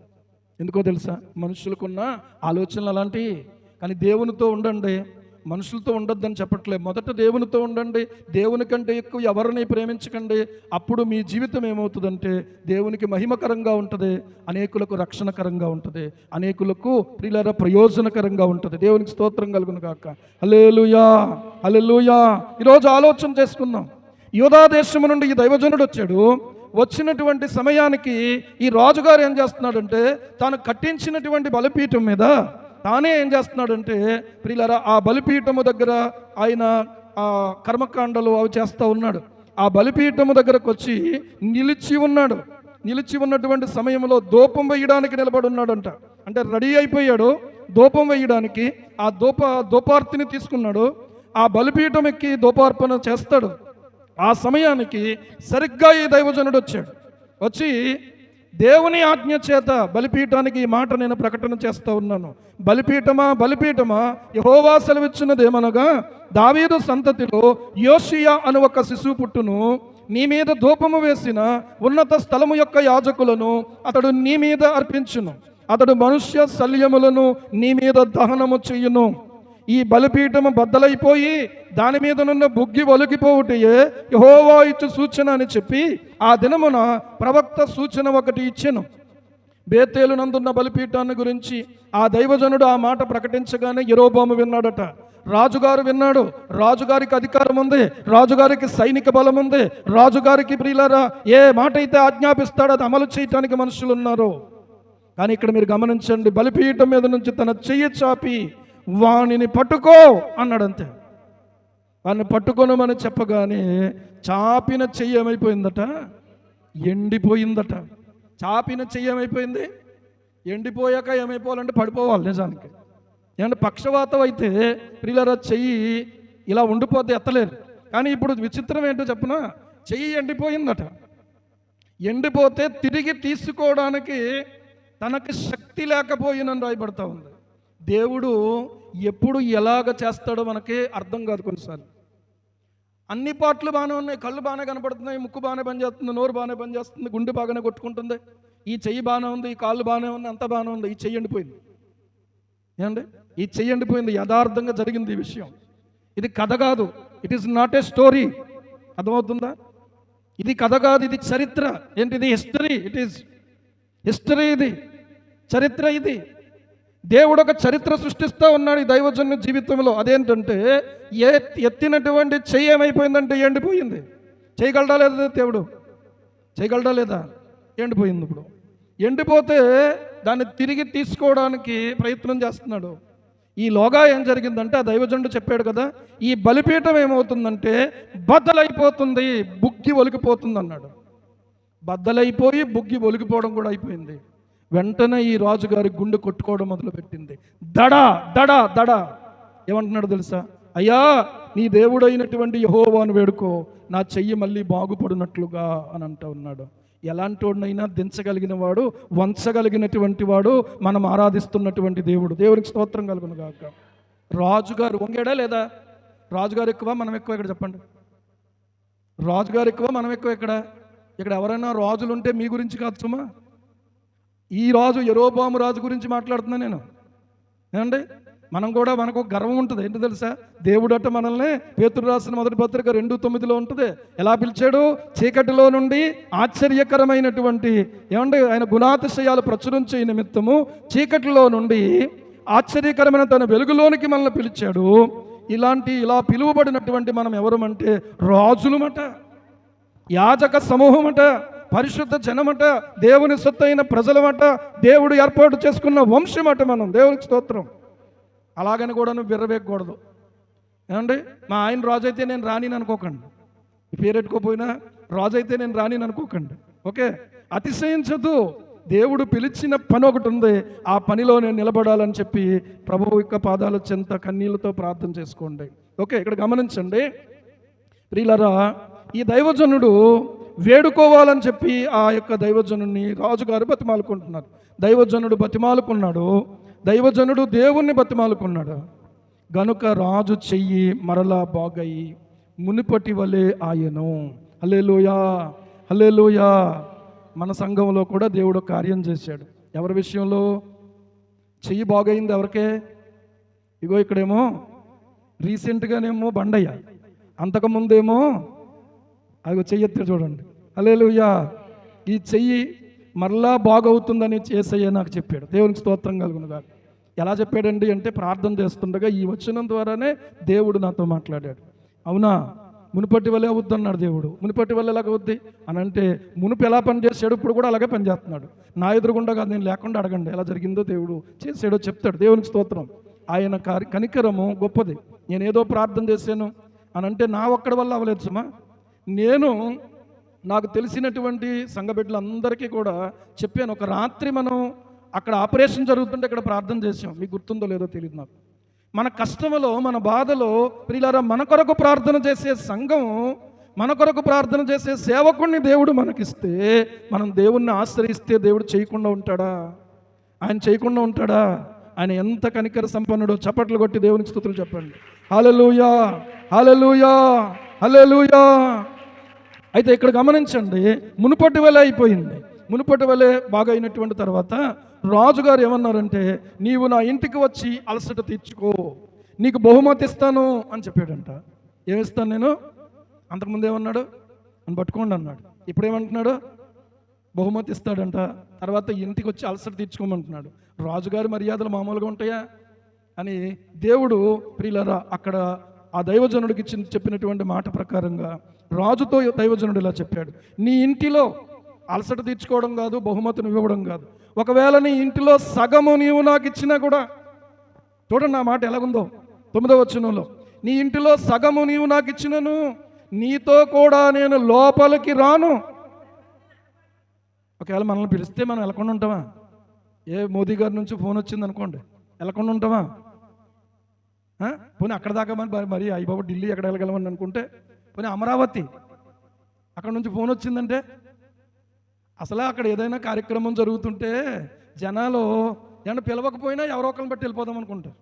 ఎందుకో తెలుసా? మనుషులకున్న ఆలోచనలు అలాంటివి. కానీ దేవునితో ఉండండి, మనుషులతో ఉండొద్దని చెప్పట్లేదు. మొదట దేవునితో ఉండండి. దేవుని కంటే ఎక్కువ ఎవరిని ప్రేమించకండి. అప్పుడు మీ జీవితం ఏమవుతుందంటే దేవునికి మహిమకరంగా ఉంటుంది, అనేకులకు రక్షణకరంగా ఉంటుంది, అనేకులకు ప్రియులారా ప్రయోజనకరంగా ఉంటుంది. దేవునికి స్తోత్రం కలుగును గాక. హల్లెలూయా, హల్లెలూయా. ఈరోజు ఆలోచన చేసుకుందాం. యూదా దేశము నుండి ఈ దైవజనుడు వచ్చాడు. వచ్చినటువంటి సమయానికి ఈ రాజుగారు ఏం చేస్తున్నాడంటే తాను కట్టించినటువంటి బలిపీఠం మీద తానే ఏం చేస్తున్నాడంటే ప్రియులారా ఆ బలిపీఠము దగ్గర ఆయన ఆ కర్మకాండలు అవి చేస్తూ ఉన్నాడు. ఆ బలిపీఠము దగ్గరకు వచ్చి నిలిచి ఉన్నాడు. నిలిచి ఉన్నటువంటి సమయంలో ధూపం వేయడానికి నిలబడి ఉన్నాడంట. అంటే రెడీ అయిపోయాడు ధూపం వేయడానికి. ఆ ధూపార్తిని తీసుకున్నాడు. ఆ బలిపీఠం ఎక్కి ధూపార్పణ చేస్తాడు. ఆ సమయానికి సరిగ్గా ఈ దైవజనుడు వచ్చాడు. వచ్చి దేవుని ఆజ్ఞ చేత బలిపీఠానికి ఈ మాట నేను ప్రకటన చేస్తూ ఉన్నాను. బలిపీఠమా బలిపీఠమా, యెహోవా సెలవిచ్చినదేమనగా, దావీదు సంతతిలో యోషియా అను ఒక శిశువు పుట్టును. నీ మీద ధూపము వేసిన ఉన్నత స్థలము యొక్క యాజకులను అతడు నీ మీద అర్పించును. అతడు మనుష్య శల్యములను నీ మీద దహనము చెయ్యును. ఈ బలిపీఠము బద్దలైపోయి దాని మీద నున్న బుగ్గి ఒలికిపోవుటయే యెహోవా ఇచ్చు సూచన అని చెప్పి ఆ దినమున ప్రవక్త సూచన ఒకటి ఇచ్చెను. బేతేలు నందున్న బలిపీఠాన్ని గురించి ఆ దైవజనుడు ఆ మాట ప్రకటించగానే యెరోబాము విన్నాడట. రాజుగారు విన్నాడు. రాజుగారికి అధికారం ఉంది, రాజుగారికి సైనిక బలం ఉంది, రాజుగారికి ప్రియులారా ఏ మాట అయితే ఆజ్ఞాపిస్తాడో అది అమలు చేయటానికి మనుషులు ఉన్నారు. కానీ ఇక్కడ మీరు గమనించండి, బలిపీఠం మీద నుంచి తన చెయ్యి చాపి వాణిని పట్టుకో అన్నాడు. అంతే. వాడిని పట్టుకోనమని చెప్పగానే చాపిన చెయ్యి ఏమైపోయిందట? ఎండిపోయిందట. చాపిన చెయ్యి ఏమైపోయింది? ఎండిపోయాక ఏమైపోవాలంటే పడిపోవాలి. నిజానికి ఏమంటే పక్షవాతం అయితే ప్రియులారా చెయ్యి ఇలా ఉండిపోతే ఎత్తలేరు. కానీ ఇప్పుడు విచిత్రం ఏంటో చెప్పిన, చెయ్యి ఎండిపోయిందట. ఎండిపోతే తిరిగి తీసుకోవడానికి తనకి శక్తి లేకపోయినని రాయబడతా ఉంది. దేవుడు ఎప్పుడు ఎలాగ చేస్తాడో మనకి అర్థం కాదు. కొన్నిసార్లు అన్ని పాటలు బాగానే ఉన్నాయి, కళ్ళు బాగానే కనపడుతున్నాయి, ముక్కు బాగానే పనిచేస్తుంది, నోరు బాగానే పనిచేస్తుంది, గుండె బాగానే కొట్టుకుంటుంది, ఈ చెయ్యి బాగానే ఉంది, ఈ కాళ్ళు బాగానే ఉంది, అంత బాగానే ఉంది. ఈ చెయ్యి ఎండిపోయింది. ఏమండి? ఈ చెయ్యి ఎండిపోయింది. యథార్థంగా జరిగింది ఈ విషయం. ఇది కథ కాదు. It is not a story. అర్థమవుతుందా? ఇది కథ కాదు, ఇది చరిత్ర. ఏంటి? ఇది హిస్టరీ. It is history. ఇది చరిత్ర. ఇది దేవుడు ఒక చరిత్ర సృష్టిస్తూ ఉన్నాడు ఈ దైవజన్య జీవితంలో. అదేంటంటే ఎత్తినటువంటి చెయ్యి ఏమైపోయిందంటే ఎండిపోయింది. చేయగలడా లేదా? దేవుడు చేయగలడా లేదా? ఎండిపోయింది. ఇప్పుడు ఎండిపోతే దాన్ని తిరిగి తీసుకోవడానికి ప్రయత్నం చేస్తున్నాడు. ఈలోగా ఏం జరిగిందంటే ఆ దైవజనుడు చెప్పాడు కదా, ఈ బలిపీఠం ఏమవుతుందంటే బద్దలైపోతుంది, బుగ్గి ఒలికిపోతుంది అన్నాడు. బద్దలైపోయి బుగ్గి ఒలికిపోవడం కూడా అయిపోయింది. వెంటనే ఈ రాజుగారి గుండె కొట్టుకోవడం మొదలుపెట్టింది. దడ దడ దడ. ఏమంటున్నాడు తెలుసా? అయ్యా, నీ దేవుడైనటువంటి యెహోవాను వేడుకో, నా చెయ్యి మళ్ళీ బాగుపడినట్లుగా అని అంటూ ఉన్నాడు. ఎలాంటి వాడినైనా దించగలిగిన వాడు, వంచగలిగినటువంటి వాడు మనం ఆరాధిస్తున్నటువంటి దేవుడు. దేవునికి స్తోత్రం కలుగును గాక. రాజుగారు వంగాడా లేదా? రాజుగారు ఎక్కువ మనం ఎక్కువ? ఇక్కడ చెప్పండి. రాజుగారు ఎక్కువ మనం ఎక్కువ? ఇక్కడ ఎవరైనా రాజులు ఉంటే మీ గురించి కాదు సుమా. ఈ రాజు యెరోబాము రాజు గురించి మాట్లాడుతున్నా నేను. ఏమండి? మనం కూడా మనకు గర్వం ఉంటుంది. ఏంటో తెలుసా? దేవుడట మనల్ని పేతురు రాసిన మొదటి పత్రిక 2:9 ఉంటుంది. ఎలా పిలిచాడు? చీకటిలో నుండి ఆశ్చర్యకరమైనటువంటి ఏమండి ఆయన గుణాతిశయాలు ప్రచురించే నిమిత్తము చీకటిలో నుండి ఆశ్చర్యకరమైన తన వెలుగులోనికి మనల్ని పిలిచాడు. ఇలా పిలువబడినటువంటి మనం ఎవరమంటే రాజులమట, యాజక సమూహమట, పరిశుద్ధ జనమట, దేవుని సొత్తైన ప్రజలమట, దేవుడు ఏర్పాటు చేసుకున్న వంశమట మనం. దేవునికి స్తోత్రం. అలాగని కూడా నువ్వు విర్రవేయకూడదు. ఏమండి? మా ఆయన రాజు అయితే నేను రాని అనుకోకండి. ఈ పేరెట్టుకోపోయినా రాజు అయితే నేను రాని అనుకోకండి. ఓకే? అతిశయించదు. దేవుడు పిలిచిన పని ఒకటి ఉంది, ఆ పనిలో నేను నిలబడాలని చెప్పి ప్రభువు యొక్క పాదాల చెంత కన్నీళ్లతో ప్రార్థన చేసుకోండి. ఓకే? ఇక్కడ గమనించండి ప్రియులారా, ఈ దైవజనుడు వేడుకోవాలని చెప్పి ఆ యొక్క దైవజనుడిని రాజుగారు బతిమాలుకుంటున్నారు. దైవజనుడు బతిమాలుకున్నాడు. దైవజనుడు దేవుణ్ణి బతిమాలుకున్నాడు. గనుక రాజు చెయ్యి మరలా బాగయి మునిపటి వలె ఆయను. హల్లెలూయా, హల్లెలూయా. మన సంఘంలో కూడా దేవుడు కార్యం చేశాడు. ఎవరి విషయంలో? చెయ్యి బాగయింది ఎవరికే? ఇగో ఇక్కడేమో రీసెంట్గానేమో బండయ్య, అంతకుముందేమో అవి చెయ్యెత్తాడు చూడండి. హల్లెలూయా. ఈ చెయ్యి మరలా బాగవుతుందని యేసయ్య నాకు చెప్పాడు. దేవునికి స్తోత్రం కలుగును గాక. ఎలా చెప్పాడండి అంటే ప్రార్థన చేస్తుండగా ఈ వచనం ద్వారానే దేవుడు నాతో మాట్లాడాడు. అవునా, మునుపటి వల్లే అవుద్ది అన్నాడు దేవుడు. మునుపటి వల్ల ఎలాగ అవుద్ది అని అంటే మునుపు ఎలా పనిచేసాడు ఇప్పుడు కూడా అలాగే పనిచేస్తున్నాడు. నా ఎదురుగుండా కాదు, నేను లేకుండా అడగండి ఎలా జరిగిందో దేవుడు చేసాడో చెప్తాడు. దేవునికి స్తోత్రం. ఆయన కనికరము గొప్పది. నేనేదో ప్రార్థన చేశాను అని అంటే నా ఒక్కడి వల్ల అవ్వలేదు సుమా. నేను నాకు తెలిసినటువంటి సంఘ బిడ్డలందరికీ కూడా చెప్పాను. ఒక రాత్రి మనం అక్కడ ఆపరేషన్ జరుగుతుంటే ఇక్కడ ప్రార్థన చేసాం. మీకు గుర్తుందో లేదో తెలియదు నాకు. మన కష్టంలో, మన బాధలో ప్రియులారా మన కొరకు ప్రార్థన చేసే సంఘం మన కొరకు ప్రార్థన చేసే సేవకుణ్ణి దేవుడు మనకిస్తే, మనం దేవుణ్ణి ఆశ్రయిస్తే దేవుడు చేయకుండా ఉంటాడా? ఆయన చేయకుండా ఉంటాడా? ఆయన ఎంత కనికర సంపన్నుడో. చప్పట్లు కొట్టి దేవునికి స్తుతులు చెప్పండి. హల్లెలూయా, హల్లెలూయా, హల్లెలూయా. అయితే ఇక్కడ గమనించండి, మునుపటి వలె అయిపోయింది. మునుపటి వలె బాగా అయినటువంటి తర్వాత రాజుగారు ఏమన్నారంటే, నీవు నా ఇంటికి వచ్చి అలసట తీర్చుకో, నీకు బహుమతి ఇస్తాను అని చెప్పాడంట. ఏమిస్తాను నేను? అంతకుముందు ఏమన్నాడు? అని పట్టుకోండి అన్నాడు. ఇప్పుడు ఏమంటున్నాడు? బహుమతి ఇస్తాడంట. తర్వాత ఇంటికి వచ్చి అలసట తీర్చుకోమంటున్నాడు. రాజుగారి మర్యాదలు మామూలుగా ఉంటాయా అని దేవుడు ప్రియులారా అక్కడ ఆ దైవజనుడికి చెప్పినటువంటి మాట ప్రకారంగా రాజుతో దైవజనుడు ఇలా చెప్పాడు, నీ ఇంటిలో అలసట తీర్చుకోవడం కాదు, బహుమతిని ఇవ్వడం కాదు. ఒకవేళ నీ ఇంటిలో సగము నీవు నాకు ఇచ్చినా కూడా, చూడండి నా మాట ఎలాగుందో 9వ వచనంలో, నీ ఇంటిలో సగము నీవు నాకు ఇచ్చినను నీతో కూడా నేను లోపలికి రాను. ఒకవేళ మనల్ని పిలిస్తే మనం వెళ్ళకుండా ఉంటామా? ఏ మోదీ గారి నుంచి ఫోన్ వచ్చింది అనుకోండి, వెళ్ళకుండా ఉంటామా? పోనీ అక్కడ దాకా మరి అయ్యబాబు ఢిల్లీ ఎక్కడ వెళ్ళగలమని అనుకుంటే, పోనీ అమరావతి అక్కడ నుంచి ఫోన్ వచ్చిందంటే, అసలు అక్కడ ఏదైనా కార్యక్రమం జరుగుతుంటే జనాలు ఏమన్నా పిలవకపోయినా ఎవరో ఒకరిని బట్టి వెళ్ళిపోదాం అనుకుంటారు,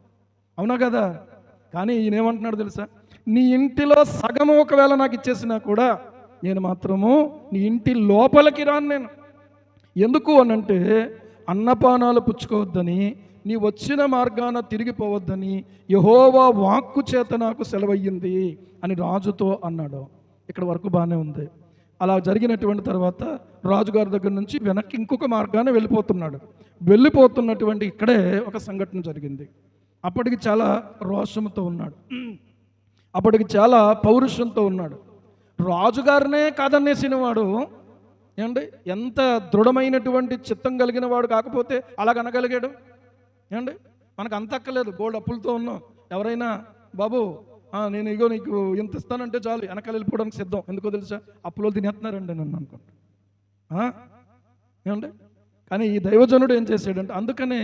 అవునా కదా? కానీ ఈయన ఏమంటున్నాడు తెలుసా? నీ ఇంటిలో సగము ఒకవేళ నాకు ఇచ్చేసినా కూడా నేను మాత్రము నీ ఇంటి లోపలికి రాను. నేను ఎందుకు అనంటే, అన్నపానాలు పుచ్చుకోవద్దని, నీ వచ్చిన మార్గాన తిరిగిపోవద్దని యెహోవా వాక్కు చేత నాకు సెలవయ్యింది అని రాజుతో అన్నాడు. ఇక్కడ వరకు బాగానే ఉంది. అలా జరిగినటువంటి తర్వాత రాజుగారి దగ్గర నుంచి వెనక్కి ఇంకొక మార్గాన వెళ్ళిపోతున్నటువంటి ఇక్కడే ఒక సంఘటన జరిగింది. అప్పటికి చాలా రోషంతో ఉన్నాడు, అప్పటికి చాలా పౌరుషంతో ఉన్నాడు. రాజుగారినే కాదనేసిన వాడు ఏమండి, ఎంత దృఢమైనటువంటి చిత్తం కలిగిన వాడు కాకపోతే అలాగనగలిగాడు? ఏమండి, మనకు అంత అక్కర్లేదు, గోల్డ్ అప్పులతో ఉన్నాం. ఎవరైనా బాబు నేను ఇగో నీకు ఇంత ఇస్తానంటే చాలు వెనకాల వెళ్ళిపోవడానికి సిద్ధం. ఎందుకో తెలుసా? అప్పులో తినేస్తున్నారండి నన్ను అనుకుంటా. ఏమండి, కానీ ఈ దైవజనుడు ఏం చేశాడంటే, అందుకనే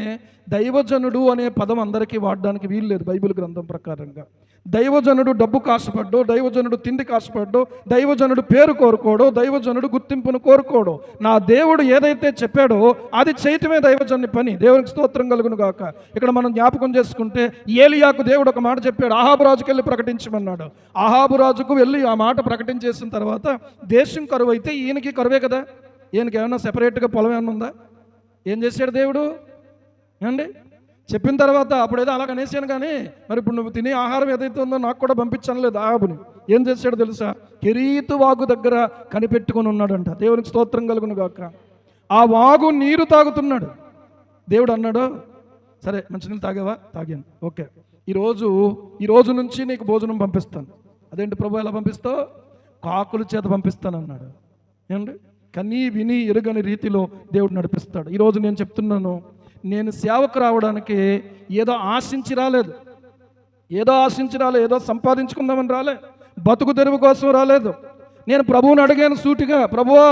దైవజనుడు అనే పదం అందరికీ వాడడానికి వీలు లేదు బైబిల్ గ్రంథం ప్రకారంగా. దైవజనుడు డబ్బు కాసుపడ్డో, దైవజనుడు తిండి కాసుపడ్డో, దైవజనుడు పేరు కోరుకోడు, దైవజనుడు గుర్తింపును కోరుకోడు. నా దేవుడు ఏదైతే చెప్పాడో అది చేయటమే దైవజనుని పని. దేవునికి స్తోత్రం కలుగును గాక. ఇక్కడ మనం జ్ఞాపకం చేసుకుంటే, ఏలియాకు దేవుడు ఒక మాట చెప్పాడు, ఆహాబు రాజుకు వెళ్ళి ప్రకటించమన్నాడు. ఆహాబు రాజుకు వెళ్ళి ఆ మాట ప్రకటించేసిన తర్వాత దేశం కరువు అయితే ఈయనకి కరువే కదా. ఈయనకి ఏమన్నా సెపరేట్గా పొలం ఏమన్నా ఉందా? ఏం చేశాడు దేవుడు? ఏమండి, చెప్పిన తర్వాత అప్పుడేదో అలా కనేసాను, కానీ మరి ఇప్పుడు నువ్వు తినే ఆహారం ఏదైతే ఉందో నాకు కూడా పంపించను లేదు ఆహాబుని. ఏం చేశాడు తెలుసా? కెరీతు వాగు దగ్గర కనిపెట్టుకుని ఉన్నాడంట. దేవునికి స్తోత్రం కలుగును గాక. ఆ వాగు నీరు తాగుతున్నాడు. దేవుడు అన్నాడు, సరే మంచినీళ్ళు తాగావా? తాగాను, ఓకే, ఈ రోజు నుంచి నీకు భోజనం పంపిస్తాను. అదేంటి ప్రభు ఎలా పంపిస్తావు? కాకుల చేత పంపిస్తాను అన్నాడు. ఏమండి, కనీ విని ఎరుగని రీతిలో దేవుడు నడిపిస్తాడు. ఈరోజు నేను చెప్తున్నాను, నేను సేవకు రావడానికి ఏదో ఆశించి రాలేదు, ఏదో సంపాదించుకుందామని రాలే, బతుకు తెరువు కోసం రాలేదు. నేను ప్రభువుని అడిగాను సూటిగా, ప్రభువా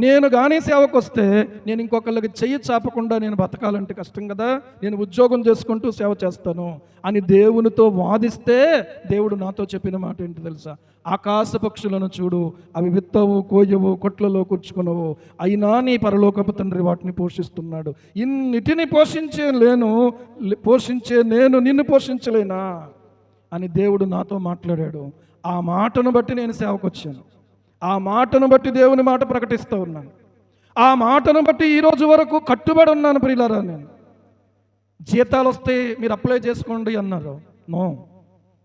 నేను కానీ సేవకు వస్తే నేను ఇంకొకళ్ళకి చెయ్యి చాపకుండా నేను బతకాలంటే కష్టం కదా, నేను ఉద్యోగం చేసుకుంటూ సేవ చేస్తాను అని దేవునితో వాదిస్తే దేవుడు నాతో చెప్పిన మాట ఏంటి తెలుసా? ఆకాశ పక్షులను చూడు, అవి విత్తవు, కోయవు, కొట్లలో కూర్చుకునవు, అయినా నీ పరలోకపు తండ్రి వాటిని పోషిస్తున్నాడు. ఇన్నిటిని పోషించే నేను నిన్ను పోషించలేనా అని దేవుడు నాతో మాట్లాడాడు. ఆ మాటను బట్టి నేను సేవకు వచ్చాను. ఆ మాటను బట్టి దేవుని మాట ప్రకటిస్తూ ఉన్నాను. ఆ మాటను బట్టి ఈరోజు వరకు కట్టుబడి ఉన్నాను. ప్రియులారా, నేను జీతాలు వస్తే మీరు అప్లై చేసుకోండి అన్నారు. నో,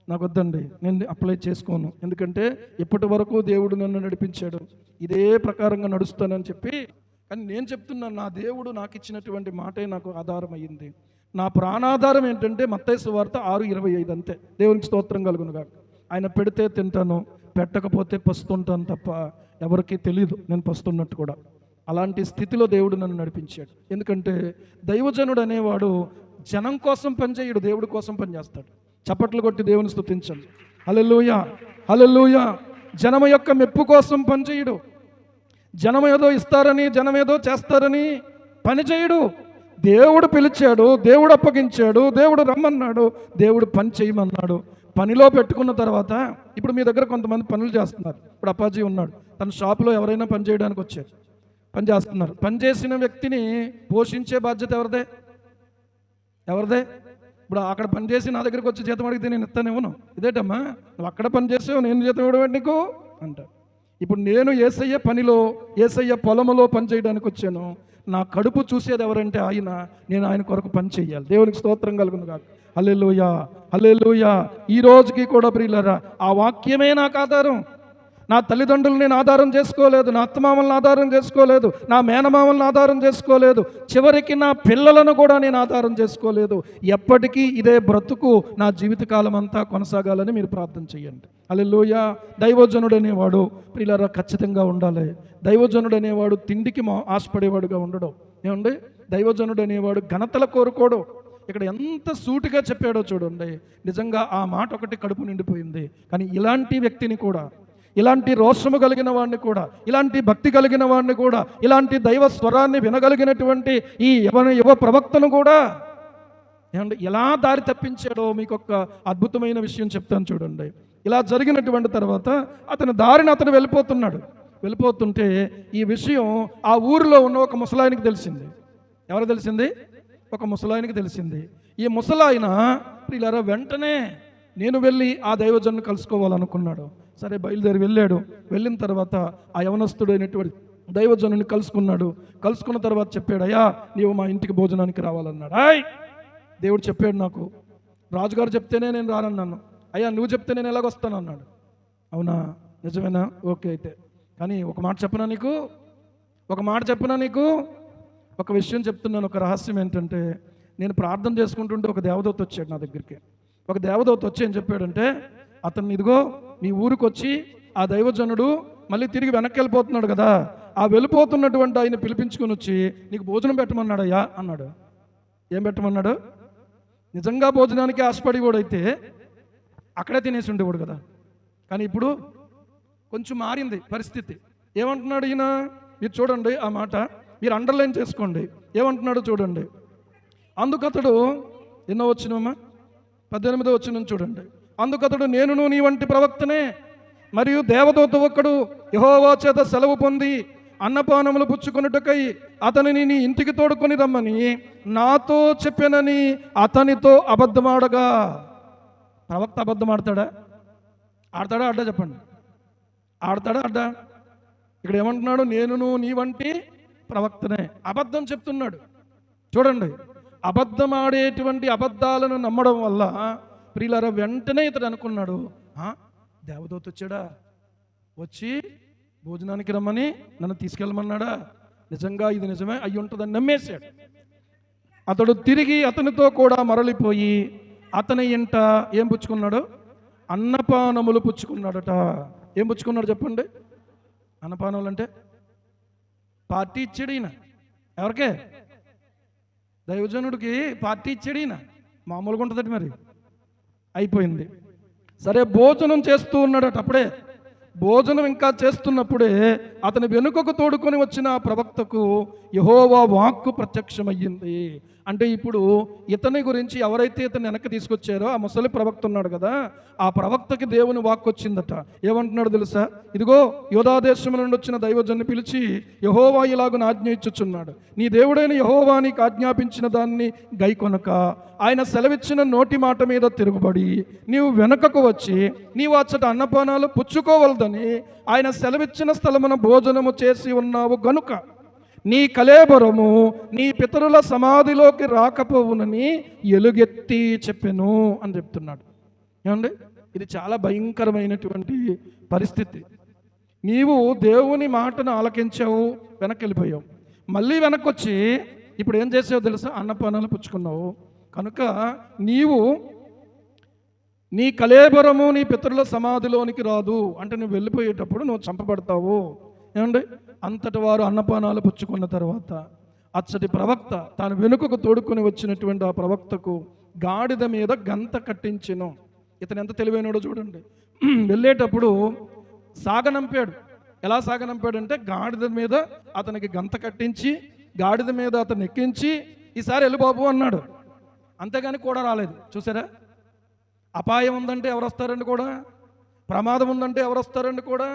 నాకు వద్దండి, నేను అప్లై చేసుకోను. ఎందుకంటే ఇప్పటి వరకు దేవుడు నన్ను నడిపించాడు, ఇదే ప్రకారంగా నడుస్తానని చెప్పి. కానీ నేను చెప్తున్నాను, నా దేవుడు నాకు ఇచ్చినటువంటి మాటే నాకు ఆధారం అయ్యింది. నా ప్రాణాధారం ఏంటంటే మత్తయి సువార్త 6:25 అంతే. దేవునికి స్తోత్రం కలుగును గాక. ఆయన పెడితే తింటాను, పెట్టకపోతే పస్తుంటాను తప్ప ఎవరికీ తెలియదు నేను పస్తున్నట్టు కూడా. అలాంటి స్థితిలో దేవుడు నన్ను నడిపించాడు. ఎందుకంటే దైవజనుడు అనేవాడు జనం కోసం పనిచేయడు, దేవుడి కోసం పనిచేస్తాడు. చప్పట్లు కొట్టి దేవుని స్తుతించండి. హల్లెలూయా, హల్లెలూయా. జనం యొక్క మెప్పు కోసం పనిచేయడు, జనం ఏదో ఇస్తారని, జనం ఏదో చేస్తారని పనిచేయడు. దేవుడు పిలిచాడు, దేవుడు అప్పగించాడు, దేవుడు రమ్మన్నాడు, దేవుడు పని చేయమన్నాడు. పనిలో పెట్టుకున్న తర్వాత ఇప్పుడు మీ దగ్గర కొంతమంది పనులు చేస్తున్నారు. ఇప్పుడు అప్పాజీ ఉన్నాడు, తన షాపులో ఎవరైనా పని చేయడానికి వచ్చారు, పని చేస్తున్నారు. పని చేసిన వ్యక్తిని పోషించే బాధ్యత ఎవరిదే? ఇప్పుడు అక్కడ పని చేసి నా దగ్గరికి వచ్చి జీతం అడిగితే నేను ఇస్తానేమోను, ఇదేటమ్మా నువ్వు అక్కడ పని చేసావు నేను జీతం ఇవ్వడం నీకు అంట. ఇప్పుడు నేను యేసయ్య పనిలో, యేసయ్య పొలములో పని చేయడానికి వచ్చాను. నా కడుపు చూసేది ఎవరంటే ఆయన. నేను ఆయన కొరకు పని చేయాలి. దేవునికి స్తోత్రం కలుగును గాక. హల్లెలూయా, హల్లెలూయా. ఈ రోజుకి కూడా ప్రియులారా ఆ వాక్యమే నాకు ఆధారం. నా తల్లిదండ్రులు నేను ఆధారం చేసుకోలేదు, నా అత్తమామలను ఆధారం చేసుకోలేదు, నా మేనమామలను ఆధారం చేసుకోలేదు, చివరికి నా పిల్లలను కూడా నేను ఆధారం చేసుకోలేదు. ఎప్పటికీ ఇదే బ్రతుకు నా జీవితకాలం అంతా కొనసాగాలని మీరు ప్రార్థన చేయండి. హల్లెలూయా. దైవజనుడు అనేవాడు ప్రియులారా ఖచ్చితంగా ఉండాలి. దైవజనుడు అనేవాడు తిండికి ఆశపడేవాడుగా ఉండడం. ఏమండి, దైవజనుడు అనేవాడు ఘనతల కోరుకోడు. ఇక్కడ ఎంత సూటిగా చెప్పాడో చూడండి. నిజంగా ఆ మాట ఒకటి కడుపు నిండిపోయింది. కానీ ఇలాంటి వ్యక్తిని కూడా, ఇలాంటి రోషము కలిగిన వాడిని కూడా, ఇలాంటి భక్తి కలిగిన వాడిని కూడా, ఇలాంటి దైవ స్వరాన్ని వినగలిగినటువంటి ఈ యువ ప్రవక్తను కూడా ఏమంటే ఎలా దారి తప్పించాడో మీకు ఒక అద్భుతమైన విషయం చెప్తాను చూడండి. ఇలా జరిగినటువంటి తర్వాత అతని దారిని అతను వెళ్ళిపోతుంటే ఈ విషయం ఆ ఊరిలో ఉన్న ఒక ముసలాయనికి తెలిసింది. ఎవరు తెలిసింది? ఒక ముసలాయనికి తెలిసింది. ఈ ముసలాయన ప్రియులారా వెంటనే నేను వెళ్ళి ఆ దైవజనుని కలుసుకోవాలనుకున్నాడు. సరే బయలుదేరి వెళ్ళాడు. వెళ్ళిన తర్వాత ఆ యవనస్తుడైనటువంటి దైవజనుని కలుసుకున్న తర్వాత చెప్పాడు, అయ్యా నీవు మా ఇంటికి భోజనానికి రావాలన్నాడు. దేవుడు చెప్పాడు నాకు, రాజుగారు చెప్తేనే నేను రానన్నాను. అయ్యా నువ్వు చెప్తే నేను ఎలాగొస్తాను అన్నాడు. అవునా, నిజమేనా? ఓకే అయితే. కానీ ఒక మాట చెప్పనా నీకు ఒక విషయం చెప్తున్నాను. ఒక రహస్యం ఏంటంటే, నేను ప్రార్థన చేసుకుంటుంటే ఒక దేవదూత వచ్చాడు నా దగ్గరికి. ఒక దేవదూత వచ్చి ఏం చెప్పాడంటే, అతన్ని ఇదిగో మీ ఊరికి వచ్చి ఆ దైవజనుడు మళ్ళీ తిరిగి వెనక్కి వెళ్ళిపోతున్నాడు కదా, ఆ వెళ్ళిపోతున్నటువంటి ఆయన పిలిపించుకొని వచ్చి నీకు భోజనం పెట్టమన్నాడయ్యా అన్నాడు. ఏం పెట్టమన్నాడు? నిజంగా భోజనానికి ఆశపడేవాడు అయితే అక్కడే తినేసి ఉండేవాడు కదా. కానీ ఇప్పుడు కొంచెం మారింది పరిస్థితి. ఏమంటున్నాడు ఈయన? మీరు చూడండి, ఆ మాట మీరు అండర్లైన్ చేసుకోండి. ఏమంటున్నాడు చూడండి. అందుకతడు ఎన్నో వచ్చినమ్మా 18వ వచనం చూడండి. అందుకతడు నేనును నీ వంటి ప్రవక్తనే, మరియు దేవదూత ఒక్కడు యెహోవా చేత సెలవు పొంది అన్నపానములు పుచ్చుకొనుటకై అతనిని నీ ఇంటికి తోడుకొని రమ్మని నాతో చెప్పానని అతనితో అబద్ధమాడగా. ప్రవక్త అబద్ధం ఆడతాడా అడ్డా? చెప్పండి, ఆడతాడా అడ్డా? ఇక్కడ ఏమంటున్నాడు? నేనును నీ వంటి ప్రవక్తనే. అబద్ధం చెప్తున్నాడు. చూడండి, అబద్ధం ఆడేటువంటి అబద్ధాలను నమ్మడం వల్ల ప్రియులారా వెంటనే ఇతడు అనుకున్నాడు, దేవదూత వచ్చాడా, వచ్చి భోజనానికి రమ్మని నన్ను తీసుకెళ్ళమన్నాడా, నిజంగా ఇది నిజమే అయ్యి ఉంటుందని నమ్మేశాడు. అతడు తిరిగి అతనితో కూడా మరలిపోయి అతని ఇంట ఏం పుచ్చుకున్నాడు? అన్నపానములు పుచ్చుకున్నాడట. ఏం పుచ్చుకున్నాడు చెప్పండి? అన్నపానములు అంటే పార్టీ ఇచ్చాడు ఈయన. ఎవరికే? దైవజనుడికి పార్టీ ఇచ్చాడు ఈయన. మామూలుగా ఉంటుందట మరి. అయిపోయింది. సరే భోజనం చేస్తూ ఉన్నాడట. అప్పుడే భోజనం ఇంకా చేస్తున్నప్పుడే అతని వెనుకకు తోడుకొని వచ్చిన ఆ ప్రవక్తకు యెహోవా వాక్కు ప్రత్యక్షమయ్యింది. అంటే ఇప్పుడు ఇతని గురించి ఎవరైతే ఇతన్ని వెనక్కి తీసుకొచ్చారో ఆ ముసలి ప్రవక్త ఉన్నాడు కదా, ఆ ప్రవక్తకి దేవుని వాక్కు వచ్చిందట. ఏమంటున్నాడు తెలుసా? ఇదిగో యోధాదేశం నుండి వచ్చిన దైవజన్ని పిలిచి యెహోవా ఇలాగున ఆజ్ఞ ఇచ్చుచున్నాడు, నీ దేవుడైన యెహోవా నీకు ఆజ్ఞాపించిన దాన్ని గైకొనక ఆయన సెలవిచ్చిన నోటి మాట మీద తిరుగుబడి నీవు వెనుకకు వచ్చి నీవు అచ్చట అన్నపానాలు పుచ్చుకోవలదని ఆయన సెలవిచ్చిన స్థలమున భోజనము చేసి ఉన్నావు గనుక నీ కళేబరము నీ పితరుల సమాధిలోకి రాకపోవునని ఎలుగెత్తి చెప్పెను అని చెప్తున్నాడు. ఏమండి, ఇది చాలా భయంకరమైనటువంటి పరిస్థితి. నీవు దేవుని మాటను ఆలకించావు, వెనక్కి వెళ్ళిపోయావు. మళ్ళీ వెనక్కి వచ్చి ఇప్పుడు ఏం చేసావు తెలుసా? అన్నపానాలు పుచ్చుకున్నావు. కనుక నీవు నీ కళేబరము నీ పితరుల సమాధిలోనికి రాదు అంటే నువ్వు వెళ్ళిపోయేటప్పుడు నువ్వు చంపబడతావు. ఏమండి, అంతటి వారు అన్నపానాలు పుచ్చుకున్న తర్వాత అచ్చటి ప్రవక్త తాను వెనుకకు తోడుకొని వచ్చినటువంటి ఆ ప్రవక్తకు గాడిద మీద గంత కట్టించెను. ఇతను ఎంత తెలివైనడో చూడండి. వెళ్ళేటప్పుడు సాగనంపాడు. ఎలా సాగనంపాడంటే గాడిద మీద అతనికి గంత కట్టించి గాడిద మీద అతను ఎక్కించి ఈసారి వెళ్ళి బాబు అన్నాడు. అంతేగాని కూడా రాలేదు. చూసారా? అపాయం ఉందంటే ఎవరు వస్తారండి కూడా, ప్రమాదం ఉందంటే ఎవరు వస్తారండి కూడా,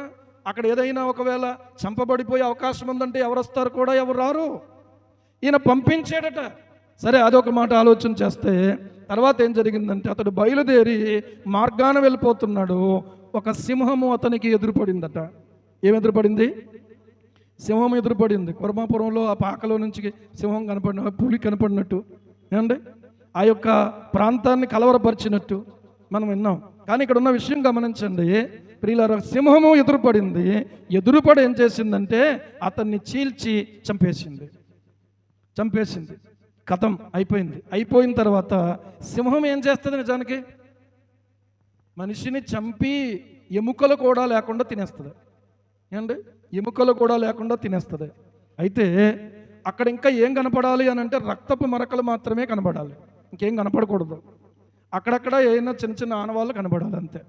అక్కడ ఏదైనా ఒకవేళ చంపబడిపోయే అవకాశం ఉందంటే ఎవరు వస్తారు కూడా, ఎవరు రారు. ఈయన పంపించాడట. సరే, అదొక మాట ఆలోచన చేస్తే తర్వాత ఏం జరిగిందంటే అతడు బయలుదేరి మార్గాన వెళ్ళిపోతున్నాడు. ఒక సింహము అతనికి ఎదురుపడిందట. ఏం ఎదురుపడింది? సింహం ఎదురుపడింది. కుర్మాపురంలో ఆ పాకలో నుంచి సింహం కనపడిన, పులి కనపడినట్టు ఏమండి, ఆ యొక్క ప్రాంతాన్ని కలవరపరిచినట్టు మనం విన్నాం. కానీ ఇక్కడ ఉన్న విషయం గమనించండి ప్రియులారా, సింహము ఎదురుపడింది. ఎదురుపడి ఏం చేసిందంటే అతన్ని చీల్చి చంపేసింది. కథం అయిపోయింది. అయిపోయిన తర్వాత సింహం ఏం చేస్తుంది? నిజానికి మనిషిని చంపి ఎముకలు కూడా లేకుండా తినేస్తుంది. ఏమండి, ఎముకలు కూడా లేకుండా తినేస్తుంది. అయితే అక్కడ ఇంకా ఏం కనపడాలి అని అంటే రక్తపు మరకలు మాత్రమే కనపడాలి, ఇంకేం కనపడకూడదు. అక్కడక్కడ ఏమైనా చిన్న చిన్న ఆనవాళ్ళు కనపడాలి అంతే.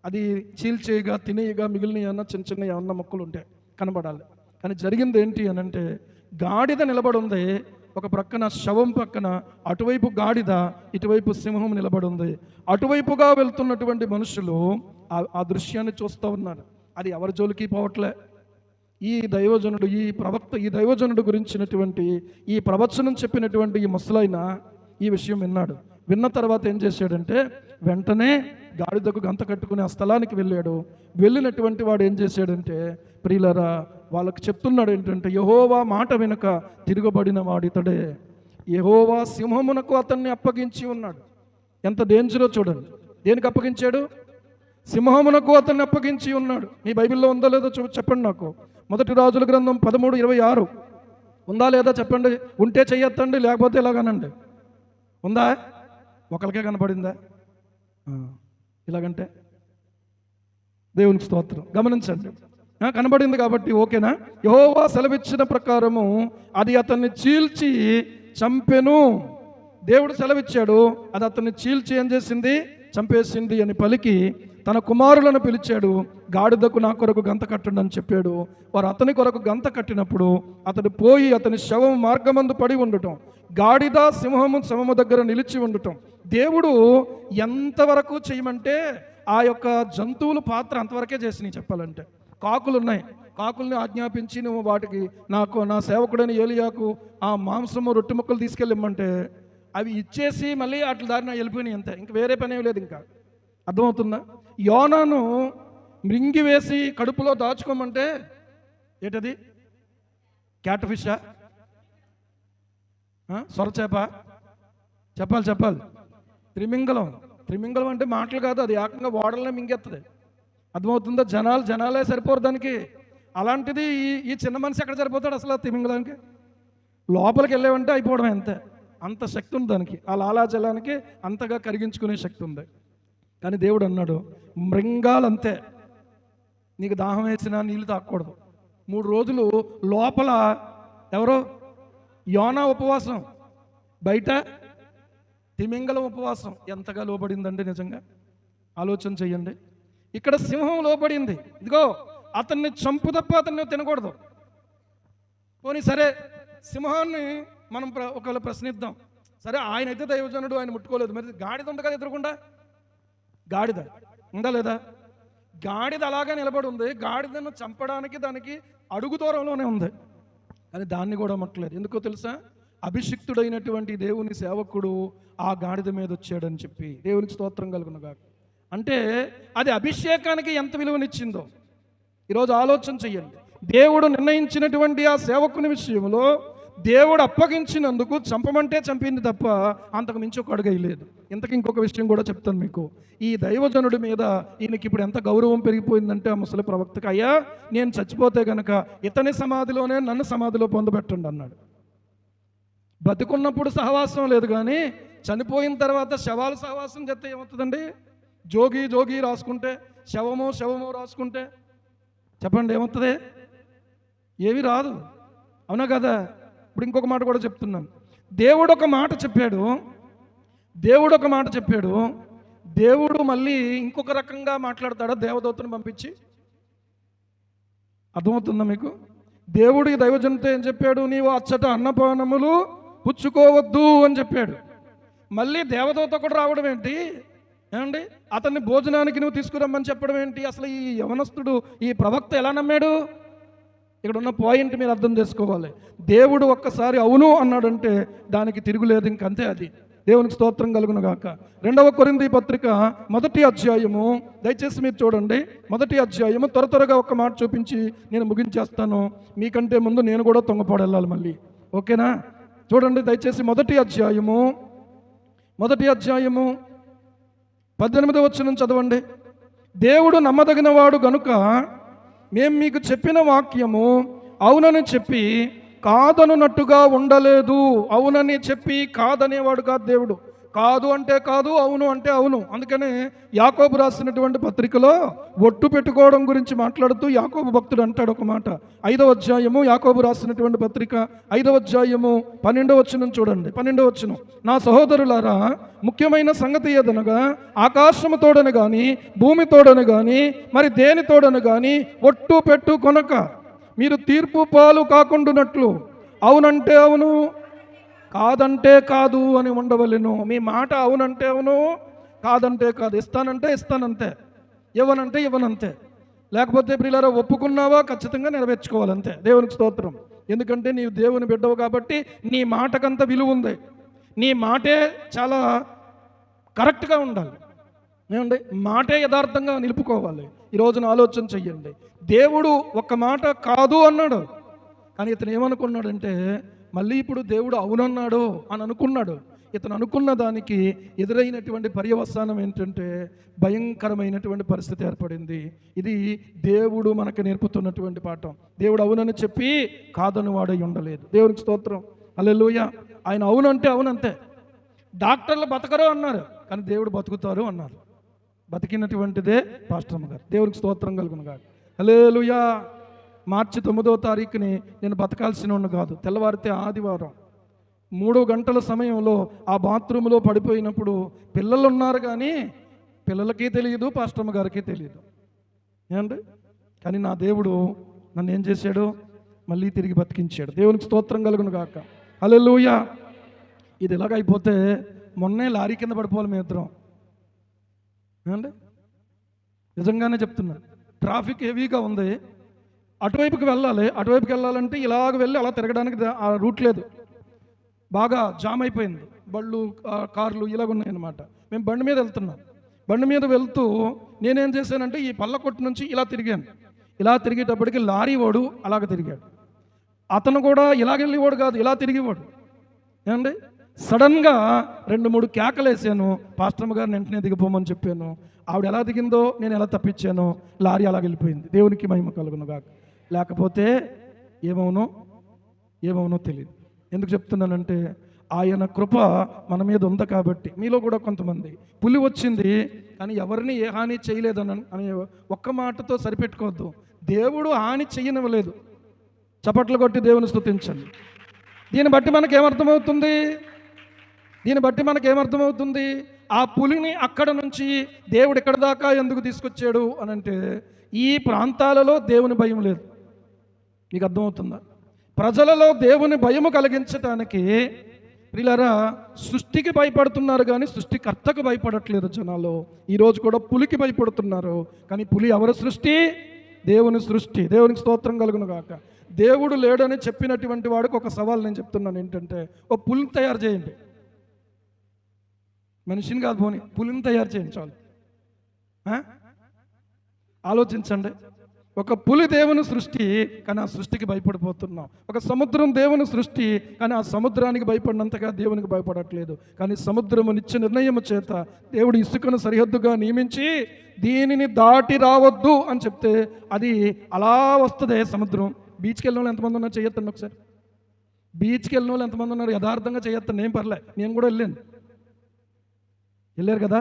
అది చీల్చేయగా తినేయగా మిగిలిన ఏమన్నా చిన్న చిన్న ఏమన్నా మొక్కలు ఉంటే కనపడాలి. కానీ జరిగింది ఏంటి అని అంటే గాడిద నిలబడి ఉంది ఒక ప్రక్కన, శవం పక్కన. అటువైపు గాడిద, ఇటువైపు సింహం నిలబడి ఉంది. అటువైపుగా వెళ్తున్నటువంటి మనుషులు ఆ దృశ్యాన్ని చూస్తూ ఉన్నారు. అది ఎవరి జోలికి పోవట్లే. ఈ దైవజనుడు, ఈ ప్రవక్త, ఈ దైవజనుడు గురించినటువంటి ఈ ప్రవచనం చెప్పినటువంటి ఈ ముసలైన ఈ విషయం విన్నాడు. విన్న తర్వాత ఏం చేశాడంటే వెంటనే గాడిదకు గంత కట్టుకుని ఆ స్థలానికి వెళ్ళాడు. వెళ్ళినటువంటి వాడు ఏం చేశాడంటే ప్రియులరా వాళ్ళకి చెప్తున్నాడు ఏంటంటే, యెహోవా మాట వెనుక తిరగబడిన వాడితడే. యెహోవా సింహమునకు అతన్ని అప్పగించి ఉన్నాడు. ఎంత డేంజరో చూడండి. దేనికి అప్పగించాడు? సింహమునకు అతన్ని అప్పగించి ఉన్నాడు. మీ బైబిల్లో ఉందో లేదో చెప్పండి నాకు. 1 రాజుల గ్రంథం 13:26 ఉందా లేదా చెప్పండి. ఉంటే చెయ్యొద్దండి, లేకపోతే ఇలాగనండి. ఉందా? ఒకరికే కనపడిందా? ఇలాగంటే దేవునికి స్తోత్రం. గమనించండి, కనబడింది కాబట్టి ఓకేనా. యెహోవా సెలవిచ్చిన ప్రకారము అది అతన్ని చీల్చి చంపెను. దేవుడు సెలవిచ్చాడు, అది అతన్ని చీల్చి ఏం చేసింది? చంపేసింది అని పలికి తన కుమారులను పిలిచాడు. గాడిదకు నా కొరకు గంత కట్టండి అని చెప్పాడు. వారు అతని కొరకు గంత కట్టినప్పుడు అతడు పోయి అతని శవం మార్గమందు పడి ఉండటం, గాడిద సింహము శవము దగ్గర నిలిచి ఉండటం. దేవుడు ఎంతవరకు చేయమంటే ఆ యొక్క జంతువుల పాత్ర అంతవరకే చేసినాయి. చెప్పాలంటే కాకులు ఉన్నాయి, కాకుల్ని ఆజ్ఞాపించి నువ్వు వాటికి నా సేవకుడని ఏలియాకు ఆ మాంసము రొట్టె ముక్కలు తీసుకెళ్ళిమ్మంటే అవి ఇచ్చేసి మళ్ళీ అట్ల దారిన వెళ్ళిపోయినాయి అంతే. ఇంక వేరే పని ఏమి లేదు. ఇంకా అర్థమవుతుందా? యోనాను మృంగి వేసి కడుపులో దాచుకోమంటే ఏంటది? క్యాట్ ఫిషా? సొరచేప? చెప్పాలి. త్రిమింగలం అంటే మాటలు కాదు, అది ఏకంగా ఓడలనే మింగెత్తది. అర్థమవుతుందా? జనాలే సరిపోరు దానికి. అలాంటిది ఈ చిన్న మనిషి ఎక్కడ సరిపోతాడు అసలు ఆ తిమింగలానికి? లోపలికి వెళ్ళేవంటే అయిపోవడం అంతే. అంత శక్తి ఉంది దానికి. ఆ లాలాజలానికి అంతగా కరిగించుకునే శక్తి ఉంది. కానీ దేవుడు అన్నాడు, మృంగాలంతే, నీకు దాహం వేసినా నీళ్ళు తాగకూడదు. 3 రోజులు లోపల ఎవరో యోనా ఉపవాసం, బయట తిమింగలం ఉపవాసం. ఎంతగా లోబడిందండి నిజంగా ఆలోచన చెయ్యండి. ఇక్కడ సింహం లోబడింది. ఇదిగో అతన్ని చంపు తప్ప అతన్ని తినకూడదు. పోనీ సరే, సింహాన్ని మనం ఒకవేళ ప్రశ్నిద్దాం. సరే, ఆయన అయితే దైవజనుడు, ఆయన ముట్టుకోలేదు. మరి గాడిద ఉంది కదా ఎదురుకుండా, గాడిద ఉందా లేదా? గాడిద అలాగే నిలబడి ఉంది. గాడిదను చంపడానికి దానికి అడుగు దూరంలోనే ఉంది, కానీ దాన్ని కూడా ముట్టలేదు. ఎందుకో తెలుసా? అభిషిక్తుడైనటువంటి దేవుని సేవకుడు ఆ గాడిద మీద వచ్చాడని చెప్పి దేవునికి స్తోత్రం కలుగునుగా. అంటే అది అభిషేకానికి ఎంత విలువనిచ్చిందో ఈరోజు ఆలోచన చెయ్యండి. దేవుడు నిర్ణయించినటువంటి ఆ సేవకుని విషయంలో దేవుడు అప్పగించినందుకు చంపమంటే చంపింది తప్ప అంతకు మించి ఒక అడుగు వేయలేదు. ఇంతకు ఇంకొక విషయం కూడా చెప్తాను మీకు. ఈ దైవజనుడి మీద ఈయనకి ఇప్పుడు ఎంత గౌరవం పెరిగిపోయిందంటే ఆ ముసలి ప్రవక్తకి, అయ్యా నేను చచ్చిపోతే గనక ఇతని సమాధిలోనే నన్ను సమాధిలో పొందబెట్టండి అన్నాడు. బతికున్నప్పుడు సహవాసం లేదు, కానీ చనిపోయిన తర్వాత శవాలు సహవాసం చేస్తే ఏమవుతుందండి? జోగి రాసుకుంటే, శవము రాసుకుంటే చెప్పండి ఏమవుతుంది? ఏవి రాదు. అవునా కదా? ఇప్పుడు ఇంకొక మాట కూడా చెప్తున్నాను. దేవుడు ఒక మాట చెప్పాడు. దేవుడు మళ్ళీ ఇంకొక రకంగా మాట్లాడతాడా దేవదూతను పంపించి? అర్థమవుతుందా మీకు? దేవుడి దైవజనుతో ఏం చెప్పాడు? నీవు అచ్చట అన్నపానములు పుచ్చుకోవద్దు అని చెప్పాడు. మళ్ళీ దేవదూత కూడా రావడం ఏంటి? ఏమండి? అతన్ని భోజనానికి నువ్వు తీసుకురమ్మని చెప్పడం ఏంటి? అసలు ఈ యవనస్తుడు, ఈ ప్రవక్త ఎలా నమ్మాడు? ఇక్కడ ఉన్న పాయింట్ మీరు అర్థం చేసుకోవాలి. దేవుడు ఒక్కసారి అవును అన్నాడంటే దానికి తిరుగులేదు, ఇంకంతే. అది దేవునికి స్తోత్రం కలుగును గాక. 2వ కొరింథీ పత్రిక 1వ అధ్యాయము, దయచేసి మీరు చూడండి. 1వ అధ్యాయము త్వరగా ఒక్క మాట చూపించి నేను ముగించేస్తాను. మీకంటే ముందు నేను కూడా తొంగపాడు వెళ్ళాలి మళ్ళీ, ఓకేనా? చూడండి దయచేసి 1వ అధ్యాయము 18వ వచనం చదవండి. దేవుడు నమ్మదగినవాడు గనుక మేము మీకు చెప్పిన వాక్యము అవునని చెప్పి కాదనున్నట్టుగా ఉండలేదు. అవునని చెప్పి కాదనేవాడు కాదు దేవుడు. కాదు అంటే కాదు, అవును అంటే అవును. అందుకనే యాకోబు రాసినటువంటి పత్రికలో ఒట్టు పెట్టుకోవడం గురించి మాట్లాడుతూ యాకోబు భక్తుడు అంటాడు ఒక మాట. 5వ అధ్యాయము యాకోబు రాసినటువంటి పత్రిక 5వ అధ్యాయము 12వ వచనం చూడండి. 12వ వచనం, నా సహోదరులారా, ముఖ్యమైన సంగతి ఏదనగా ఆకాశము తోడని గాని భూమి తోడని గాని మరి దేని తోడని గాని ఒట్టు పెట్టు కొనక మీరు తీర్పు పాలు కాకుండానట్లు అవునంటే అవును, కాదంటే కాదు అని ఉండవలెను. మీ మాట అవునంటే అవును, కాదంటే కాదు. ఇస్తానంటే ఇస్తానంతే, ఇవ్వనంటే ఇవ్వనంతే. లేకపోతే ప్రియులారా, ఒప్పుకున్నావా ఖచ్చితంగా నెరవేర్చుకోవాలంతే. దేవునికి స్తోత్రం. ఎందుకంటే నీవు దేవుని బిడ్డవు కాబట్టి నీ మాటకంత విలువ ఉంది. నీ మాటే చాలా కరెక్ట్గా ఉండాలి. ఏమండి? మాటే యథార్థంగా నిలుపుకోవాలి. ఈ రోజున ఆలోచన చెయ్యండి. దేవుడు ఒక్క మాట కాదు అన్నాడు, కానీ ఇతను ఏమనుకున్నాడంటే మళ్ళీ ఇప్పుడు దేవుడు అవునన్నాడు అని అనుకున్నాడు. ఇతను అనుకున్న దానికి ఎదురైనటువంటి పర్యవసానం ఏంటంటే భయంకరమైనటువంటి పరిస్థితి ఏర్పడింది. ఇది దేవుడు మనకు నేర్పుతున్నటువంటి పాఠం. దేవుడు అవునని చెప్పి కాదని వాడై ఉండలేదు. దేవునికి స్తోత్రం, హల్లెలూయా. ఆయన అవునంటే అవునంతే. డాక్టర్లు బతకరు అన్నారు, కానీ దేవుడు బతుకుతారు అన్నారు. బతికినటువంటిదే పాస్టర్ గారు. దేవునికి స్తోత్రం కలుగును గాక. హల్లెలూయా. మార్చి 9వ తారీఖుని నేను బతకాల్సిన కాదు. తెల్లవారితే ఆదివారం 3 గంటల సమయంలో ఆ బాత్రూంలో పడిపోయినప్పుడు పిల్లలు ఉన్నారు, కానీ పిల్లలకి తెలియదు, పాస్టమ్మ గారికి తెలియదు. ఏమండి? కానీ నా దేవుడు నన్ను ఏం చేశాడు? మళ్ళీ తిరిగి బతికించాడు. దేవునికి స్తోత్రం కలుగును గాక. హల్లెలూయా. ఇది ఎలాగైపోతే మొన్నే లారీ కింద పడిపోవాలి మీ ఇద్దరం. ఏమండి? నిజంగానే చెప్తున్నాను. ట్రాఫిక్ హెవీగా ఉంది, అటువైపుకి వెళ్ళాలంటే ఇలాగ వెళ్ళి అలా తిరగడానికి ఆ రూట్ లేదు, బాగా జామ్ అయిపోయింది. బళ్ళు కార్లు ఇలాగ ఉన్నాయన్నమాట. మేము బండి మీద వెళ్తున్నాం. బండి మీద వెళ్తూ నేనేం చేశానంటే ఈ పల్లకొట్టు నుంచి ఇలా తిరిగాను. ఇలా తిరిగేటప్పటికి లారీ వాడు అలాగ తిరిగాడు. అతను కూడా ఇలాగెళ్ళేవాడు కాదు, ఇలా తిరిగేవాడు. ఏమండి? సడన్గా 2-3 కేకలు వేసాను. పాస్టమ్మ గారిని వెంటనే దిగిపోమని చెప్పాను. ఆవిడ ఎలా దిగిందో నేను ఎలా తప్పించానో లారీ అలాగ వెళ్ళిపోయింది. దేవునికి మహిమ కలుగును గాక. లేకపోతే ఏమవునో తెలియదు. ఎందుకు చెప్తున్నానంటే ఆయన కృప మన మీద ఉంది కాబట్టి. మీలో కూడా కొంతమంది పులి వచ్చింది కానీ ఎవరిని ఏ హాని చేయలేదని అనే ఒక్క మాటతో సరిపెట్టుకోవద్దు. దేవుడు హాని చెయ్యనివ్వలేదు. చప్పట్లు కొట్టి దేవుని స్తుతించండి. దీన్ని బట్టి మనకేమర్థమవుతుంది? ఆ పులిని అక్కడ నుంచి దేవుడు ఎక్కడ దాకా ఎందుకు తీసుకొచ్చాడు అని అంటే ఈ ప్రాంతాలలో దేవుని భయం లేదు. మీకు అర్థమవుతుందా? ప్రజలలో దేవుని భయము కలిగించటానికి ప్రియులారా సృష్టికి భయపడుతున్నారు, కానీ సృష్టికర్తకు భయపడట్లేదు జనాలు. ఈరోజు కూడా పులికి భయపడుతున్నారు, కానీ పులి ఎవరి సృష్టి? దేవుని సృష్టి. దేవునికి స్తోత్రం కలుగును గాక. దేవుడు లేడని చెప్పినటువంటి వాడికి ఒక సవాల్ నేను చెప్తున్నాను. ఏంటంటే ఓ పులిని తయారు చేయండి. మనిషిని కాదు, పోనీ పులిని తయారు చేయండి చాలు. ఆలోచించండి. ఒక పులి దేవుని సృష్టి, కానీ ఆ సృష్టికి భయపడిపోతున్నాం. ఒక సముద్రం దేవుని సృష్టి, కానీ ఆ సముద్రానికి భయపడినంతగా దేవునికి భయపడట్లేదు. కానీ సముద్రము నిత్య నిర్ణయము చేత దేవుడు ఇసుకను సరిహద్దుగా నియమించి దీనిని దాటి రావద్దు అని చెప్తే అది అలా వస్తుంది. సముద్రం బీచ్కి వెళ్ళిన వాళ్ళు ఎంతమంది ఉన్నారు చేయొత్తండి ఒకసారి. బీచ్కి వెళ్ళిన వాళ్ళు ఎంతమంది ఉన్నారు? యథార్థంగా చేయొత్తండి, ఏం పర్లే. నేను కూడా వెళ్ళారు కదా,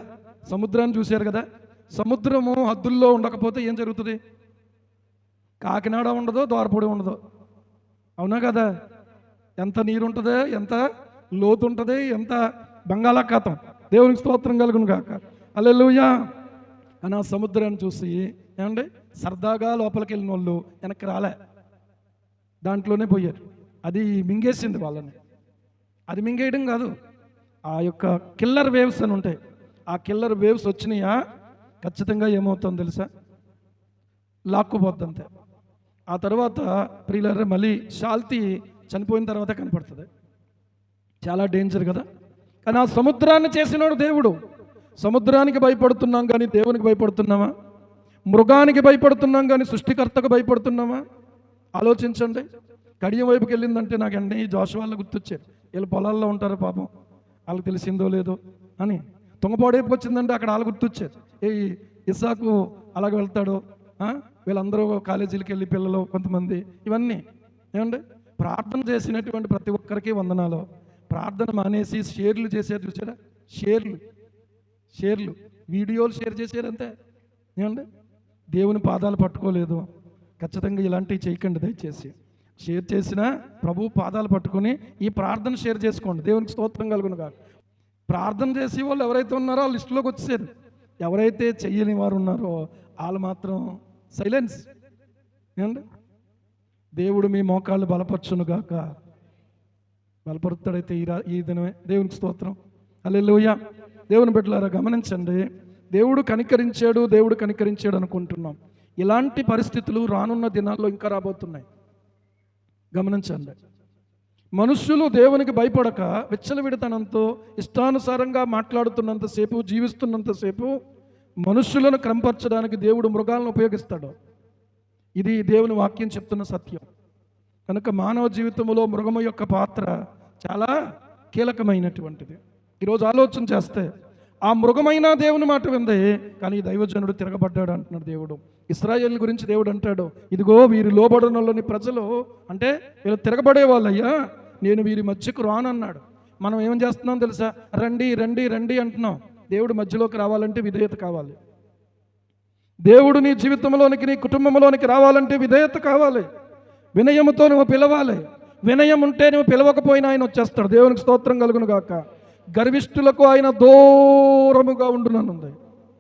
సముద్రాన్ని చూశారు కదా. సముద్రము హద్దుల్లో ఉండకపోతే ఏం జరుగుతుంది? కాకినాడ ఉండదు, ద్వారపూడి ఉండదు, అవునా కదా? ఎంత నీరు ఉంటుంది, ఎంత లోతు ఉంటుంది, ఎంత బంగాళాఖాతం. దేవునికి స్తోత్రం కలుగును గాక. హల్లెలూయా. అని ఆ సముద్రాన్ని చూసి ఏమండి సరదాగా లోపలికి వెళ్ళిన వాళ్ళు వెనక్కి రాలే, దాంట్లోనే పోయారు. అది మింగేసింది వాళ్ళని. అది మింగేయడం కాదు, ఆ యొక్క కిల్లర్ వేవ్స్ అని ఉంటాయి, ఆ కిల్లర్ వేవ్స్ వచ్చినాయా ఖచ్చితంగా ఏమవుతుందో తెలుసా, లాక్కుపోద్ది అంతే. ఆ తర్వాత ప్రియులారా మళ్ళీ శాల్తీ చనిపోయిన తర్వాత కనపడుతుంది. చాలా డేంజర్ కదా. కానీ ఆ సముద్రాన్ని చేసినాడు దేవుడు. సముద్రానికి భయపడుతున్నాం కానీ దేవునికి భయపడుతున్నామా? మృగానికి భయపడుతున్నాం కానీ సృష్టికర్తకు భయపడుతున్నామా? ఆలోచించండి. కడియం వైపుకి వెళ్ళిందంటే నాకు అన్నీ జోషువాళ్ళు గుర్తొచ్చారు. వీళ్ళు పొలాల్లో ఉంటారు పాపం, వాళ్ళకి తెలిసిందో లేదో అని. తుంగపాడు వైపుకి వచ్చిందంటే అక్కడ వాళ్ళు గుర్తొచ్చారు. ఏ ఇసాకు అలాగ వెళ్తాడు, వీళ్ళందరూ కాలేజీలకు వెళ్ళి పిల్లలు కొంతమంది, ఇవన్నీ ఏమండి. ప్రార్థన చేసినటువంటి ప్రతి ఒక్కరికి వందనాలు. ప్రార్థన మానేసి షేర్లు చేశారు చూసారా, షేర్లు వీడియోలు షేర్ చేశారంతే ఏమండి. దేవుని పాదాలు పట్టుకోలేదు. ఖచ్చితంగా ఇలాంటివి చేయకండి దయచేసి. షేర్ చేసినా ప్రభు పాదాలు పట్టుకొని ఈ ప్రార్థన షేర్ చేసుకోండి. దేవునికి స్తోత్రం కలుగును కాదు. ప్రార్థన చేసే వాళ్ళు ఎవరైతే ఉన్నారో ఆ లిస్టులోకి వచ్చేసారు. ఎవరైతే చెయ్యని వారు ఉన్నారో వాళ్ళు మాత్రం సైలెన్స్ ఏమండి. దేవుడు మీ మోకాళ్ళు బలపరచును గాక. బలపరుతాడైతే ఈ దినమే. దేవునికి స్తోత్రం. హల్లెలూయా. దేవుని బిడ్డలారా గమనించండి. దేవుడు కనికరించాడు అనుకుంటున్నాం. ఇలాంటి పరిస్థితులు రానున్న దినాల్లో ఇంకా రాబోతున్నాయి. గమనించండి. మనుష్యులు దేవునికి భయపడక విచ్చలవిడితనంతో ఇష్టానుసారంగా మాట్లాడుతున్నంతసేపు, జీవిస్తున్నంతసేపు మనుష్యులను క్రమపరచడానికి దేవుడు మృగాలను ఉపయోగిస్తాడు. ఇది దేవుని వాక్యం చెప్తున్న సత్యం. కనుక మానవ జీవితంలో మృగము యొక్క పాత్ర చాలా కీలకమైనటువంటిది. ఈరోజు ఆలోచన చేస్తే ఆ మృగమైన దేవుని మాట విందే, కానీ దైవజనుడు తిరగబడ్డాడు అంటున్నాడు దేవుడు. ఇశ్రాయేలు గురించి దేవుడు అంటాడు, ఇదిగో వీరి లోబడనలోని ప్రజలు అంటే వీళ్ళు తిరగబడే వాళ్ళయ్యా, నేను వీరి మధ్యకు రానన్నాడు. మనం ఏం చేస్తున్నాం తెలుసా, రండి రండి రండి అంటున్నాం. దేవుడు మధ్యలోకి రావాలంటే విధేయత కావాలి. దేవుడు నీ జీవితంలోనికి, నీ కుటుంబంలోనికి రావాలంటే విధేయత కావాలి. వినయముతో నువ్వు పిలవాలి. వినయం ఉంటే నువ్వు పిలవకపోయినా ఆయన వచ్చేస్తాడు. దేవునికి స్తోత్రం కలుగును గాక. గర్విష్ఠులకు ఆయన దూరముగా ఉండుననుంది.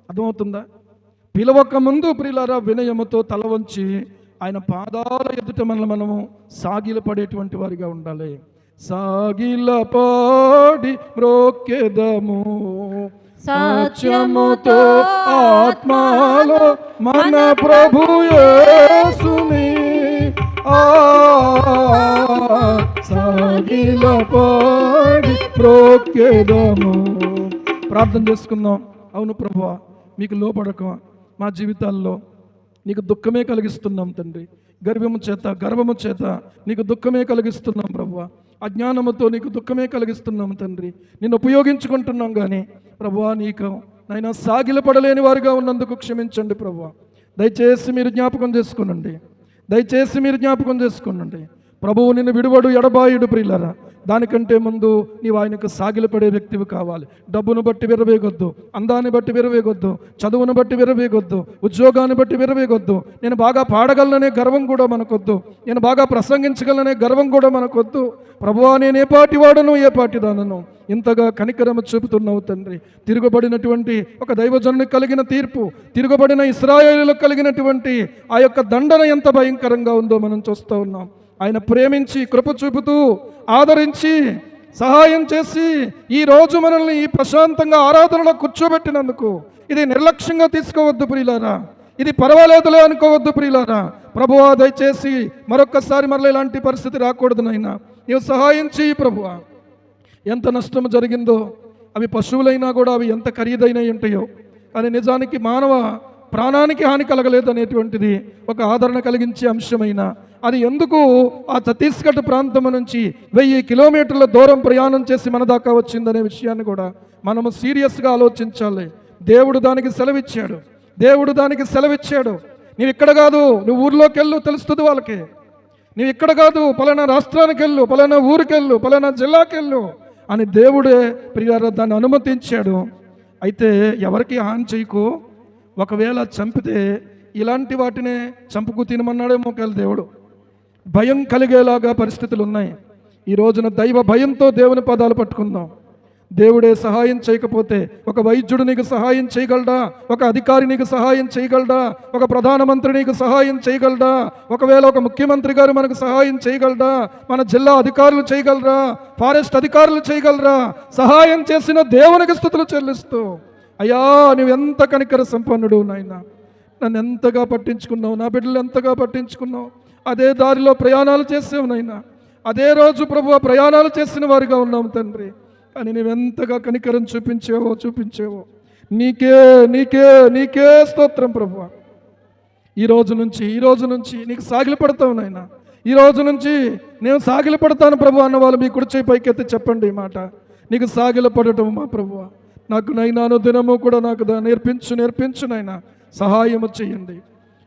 అర్థమవుతుందా? పిలవక ముందు ప్రియులారా వినయముతో తల వంచి ఆయన పాదాల ఎదుట మనము సాగిలపడేటువంటి వారిగా ఉండాలి. సాగిలపడి మ్రోక్కెదము సత్యముతో ఆత్మలో మన ప్రభు యేసుని సాగిలపడి మ్రోక్కెదము. ప్రార్థన చేసుకుందాం. అవును ప్రభువా, మీకు లోపడక మా జీవితాల్లో నీకు దుఃఖమే కలిగిస్తున్నాం తండ్రి. గర్వము చేత నీకు దుఃఖమే కలిగిస్తున్నాం ప్రభువా. అజ్ఞానముతో నీకు దుఃఖమే కలిగిస్తున్నాం తండ్రి. నిన్ను ఉపయోగించుకుంటున్నాం కానీ ప్రభువా నీకు నైనా సాగిలపడలేని వారిగా ఉన్నందుకు క్షమించండి ప్రభువా. దయచేసి మీరు జ్ఞాపకం చేసుకోనండి. ప్రభువు నిన్ను విడువడు, ఎడబాయుడు ప్రియులరా. దానికంటే ముందు నీవు ఆయనకు సాగిలపడే వ్యక్తివి కావాలి. డబ్బును బట్టి విరవేగొద్దు, అందాన్ని బట్టి విరవేగొద్దు, చదువును బట్టి విరవేగొద్దు, ఉద్యోగాన్ని బట్టి విరవేగొద్దు. నేను బాగా పాడగలననే గర్వం కూడా మనకొద్దు. నేను బాగా ప్రసంగించగలనే గర్వం కూడా మనకొద్దు. ప్రభువా, నేను ఏ పాటి వాడను, ఏ పాటి దానను. ఇంతగా కనికరము చూపుతున్నావు తండ్రి. తిరుగుబడినటువంటి ఒక దైవజనునికి కలిగిన తీర్పు, తిరుగుబడిన ఇశ్రాయేలులకు కలిగినటువంటి ఆ యొక్క దండన ఎంత భయంకరంగా ఉందో మనం చూస్తూ ఉన్నాం. ఆయన ప్రేమించి కృప చూపుతూ ఆదరించి సహాయం చేసి ఈ రోజు మనల్ని ఈ ప్రశాంతంగా ఆరాధనలో కూర్చోబెట్టినందుకు ఇది నిర్లక్ష్యంగా తీసుకోవద్దు ప్రియులారా. ఇది పర్వాలేదులే అనుకోవద్దు ప్రియులారా. ప్రభువా, దయచేసి మరొక్కసారి మరలా ఇలాంటి పరిస్థితి రాకూడదు నాయనా. నీవు సహాయం చేయి ప్రభువా. ఎంత నష్టం జరిగిందో, అవి పశువులైనా కూడా అవి ఎంత ఖరీదైనవి ఉంటాయో, కానీ నిజానికి మానవ ప్రాణానికి హాని కలగలేదనేటువంటిది ఒక ఆదరణ కలిగించే అంశమైన అది ఎందుకు ఆ ఛత్తీస్గఢ్ ప్రాంతం నుంచి 1000 కిలోమీటర్ల దూరం ప్రయాణం చేసి మన దాకా వచ్చిందనే విషయాన్ని కూడా మనము సీరియస్గా ఆలోచించాలి. దేవుడు దానికి సెలవిచ్చాడు. నీవు ఇక్కడ కాదు, నువ్వు ఊర్లోకి వెళ్ళు, తెలుస్తుంది వాళ్ళకి. నీవు ఇక్కడ కాదు, పలానా రాష్ట్రానికి వెళ్ళు, పలానా ఊరికెళ్ళు, పలానా జిల్లాకెళ్ళు అని దేవుడే ప్రియారా దాన్ని అనుమతించాడు. అయితే ఎవరికి హాని చేయకు. ఒకవేళ చంపితే ఇలాంటి వాటినే చంపుకు తినమన్నాడేమో కాదు దేవుడు. భయం కలిగేలాగా పరిస్థితులు ఉన్నాయి. ఈ రోజున దైవ భయంతో దేవుని పదాలు పట్టుకుందాం. దేవుడే సహాయం చేయకపోతే ఒక వైద్యుడు నీకు సహాయం చేయగలడా? ఒక అధికారి నీకు సహాయం చేయగలడా? ఒక ప్రధానమంత్రి నీకు సహాయం చేయగలడా? ఒకవేళ ఒక ముఖ్యమంత్రి గారు మనకు సహాయం చేయగలడా? మన జిల్లా అధికారులు చేయగలరా? ఫారెస్ట్ అధికారులు చేయగలరా? సహాయం చేసిన దేవునికి స్తుతులు చెల్లిస్తూ అయ్యా నువ్వు ఎంత కనికర సంపన్నుడు నాయన, నన్ను ఎంతగా పట్టించుకున్నావు, నా బిడ్డలు ఎంతగా పట్టించుకున్నావు. అదే దారిలో ప్రయాణాలు చేసావు నాయనా, అదే రోజు ప్రభు ప్రయాణాలు చేసిన వారిగా ఉన్నాము తండ్రి. కానీ నువ్వెంతగా కనికరం చూపించేవో నీకే నీకే నీకే స్తోత్రం ప్రభు. ఈ రోజు నుంచి నీకు సాగిలి పడతావు నాయన. ఈ రోజు నుంచి నేను సాగిలి పడతాను ప్రభు అన్న వాళ్ళు మీ కుడి చేయి పైకెత్తి చెప్పండి ఈ మాట. నీకు సాగిలి పడటం మా ప్రభు నాకు నైనాను దినము కూడా నాకు నేర్పించు నాయన, సహాయము చేయండి.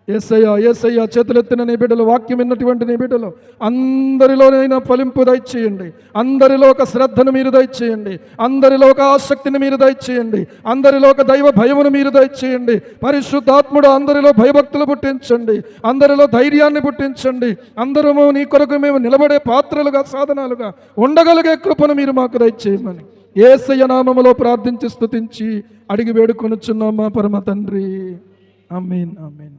యేసయ్య చేతులెత్తిన నీ బిడ్డలు, వాక్యం విన్నటువంటి నీ బిడ్డలు అందరిలోనైనా ఫలింపు దయచేయండి. అందరిలో ఒక శ్రద్ధను మీరు దయచేయండి. అందరిలో ఒక ఆసక్తిని మీరు దయచేయండి. అందరిలో ఒక దైవ భయమును మీరు దయచేయండి. పరిశుద్ధాత్ముడు అందరిలో భయభక్తులు పుట్టించండి. అందరిలో ధైర్యాన్ని పుట్టించండి. అందరము నీ కొరకు మేము నిలబడే పాత్రలుగా, సాధనాలుగా ఉండగలిగే కృపను మీరు మాకు దయచేయమని యేసయ్య నామములో ప్రార్థించి స్తుతించి అడిగి వేడుకొనుచున్నాం మా పరమ తండ్రి. ఆమేన్ ఆమేన్.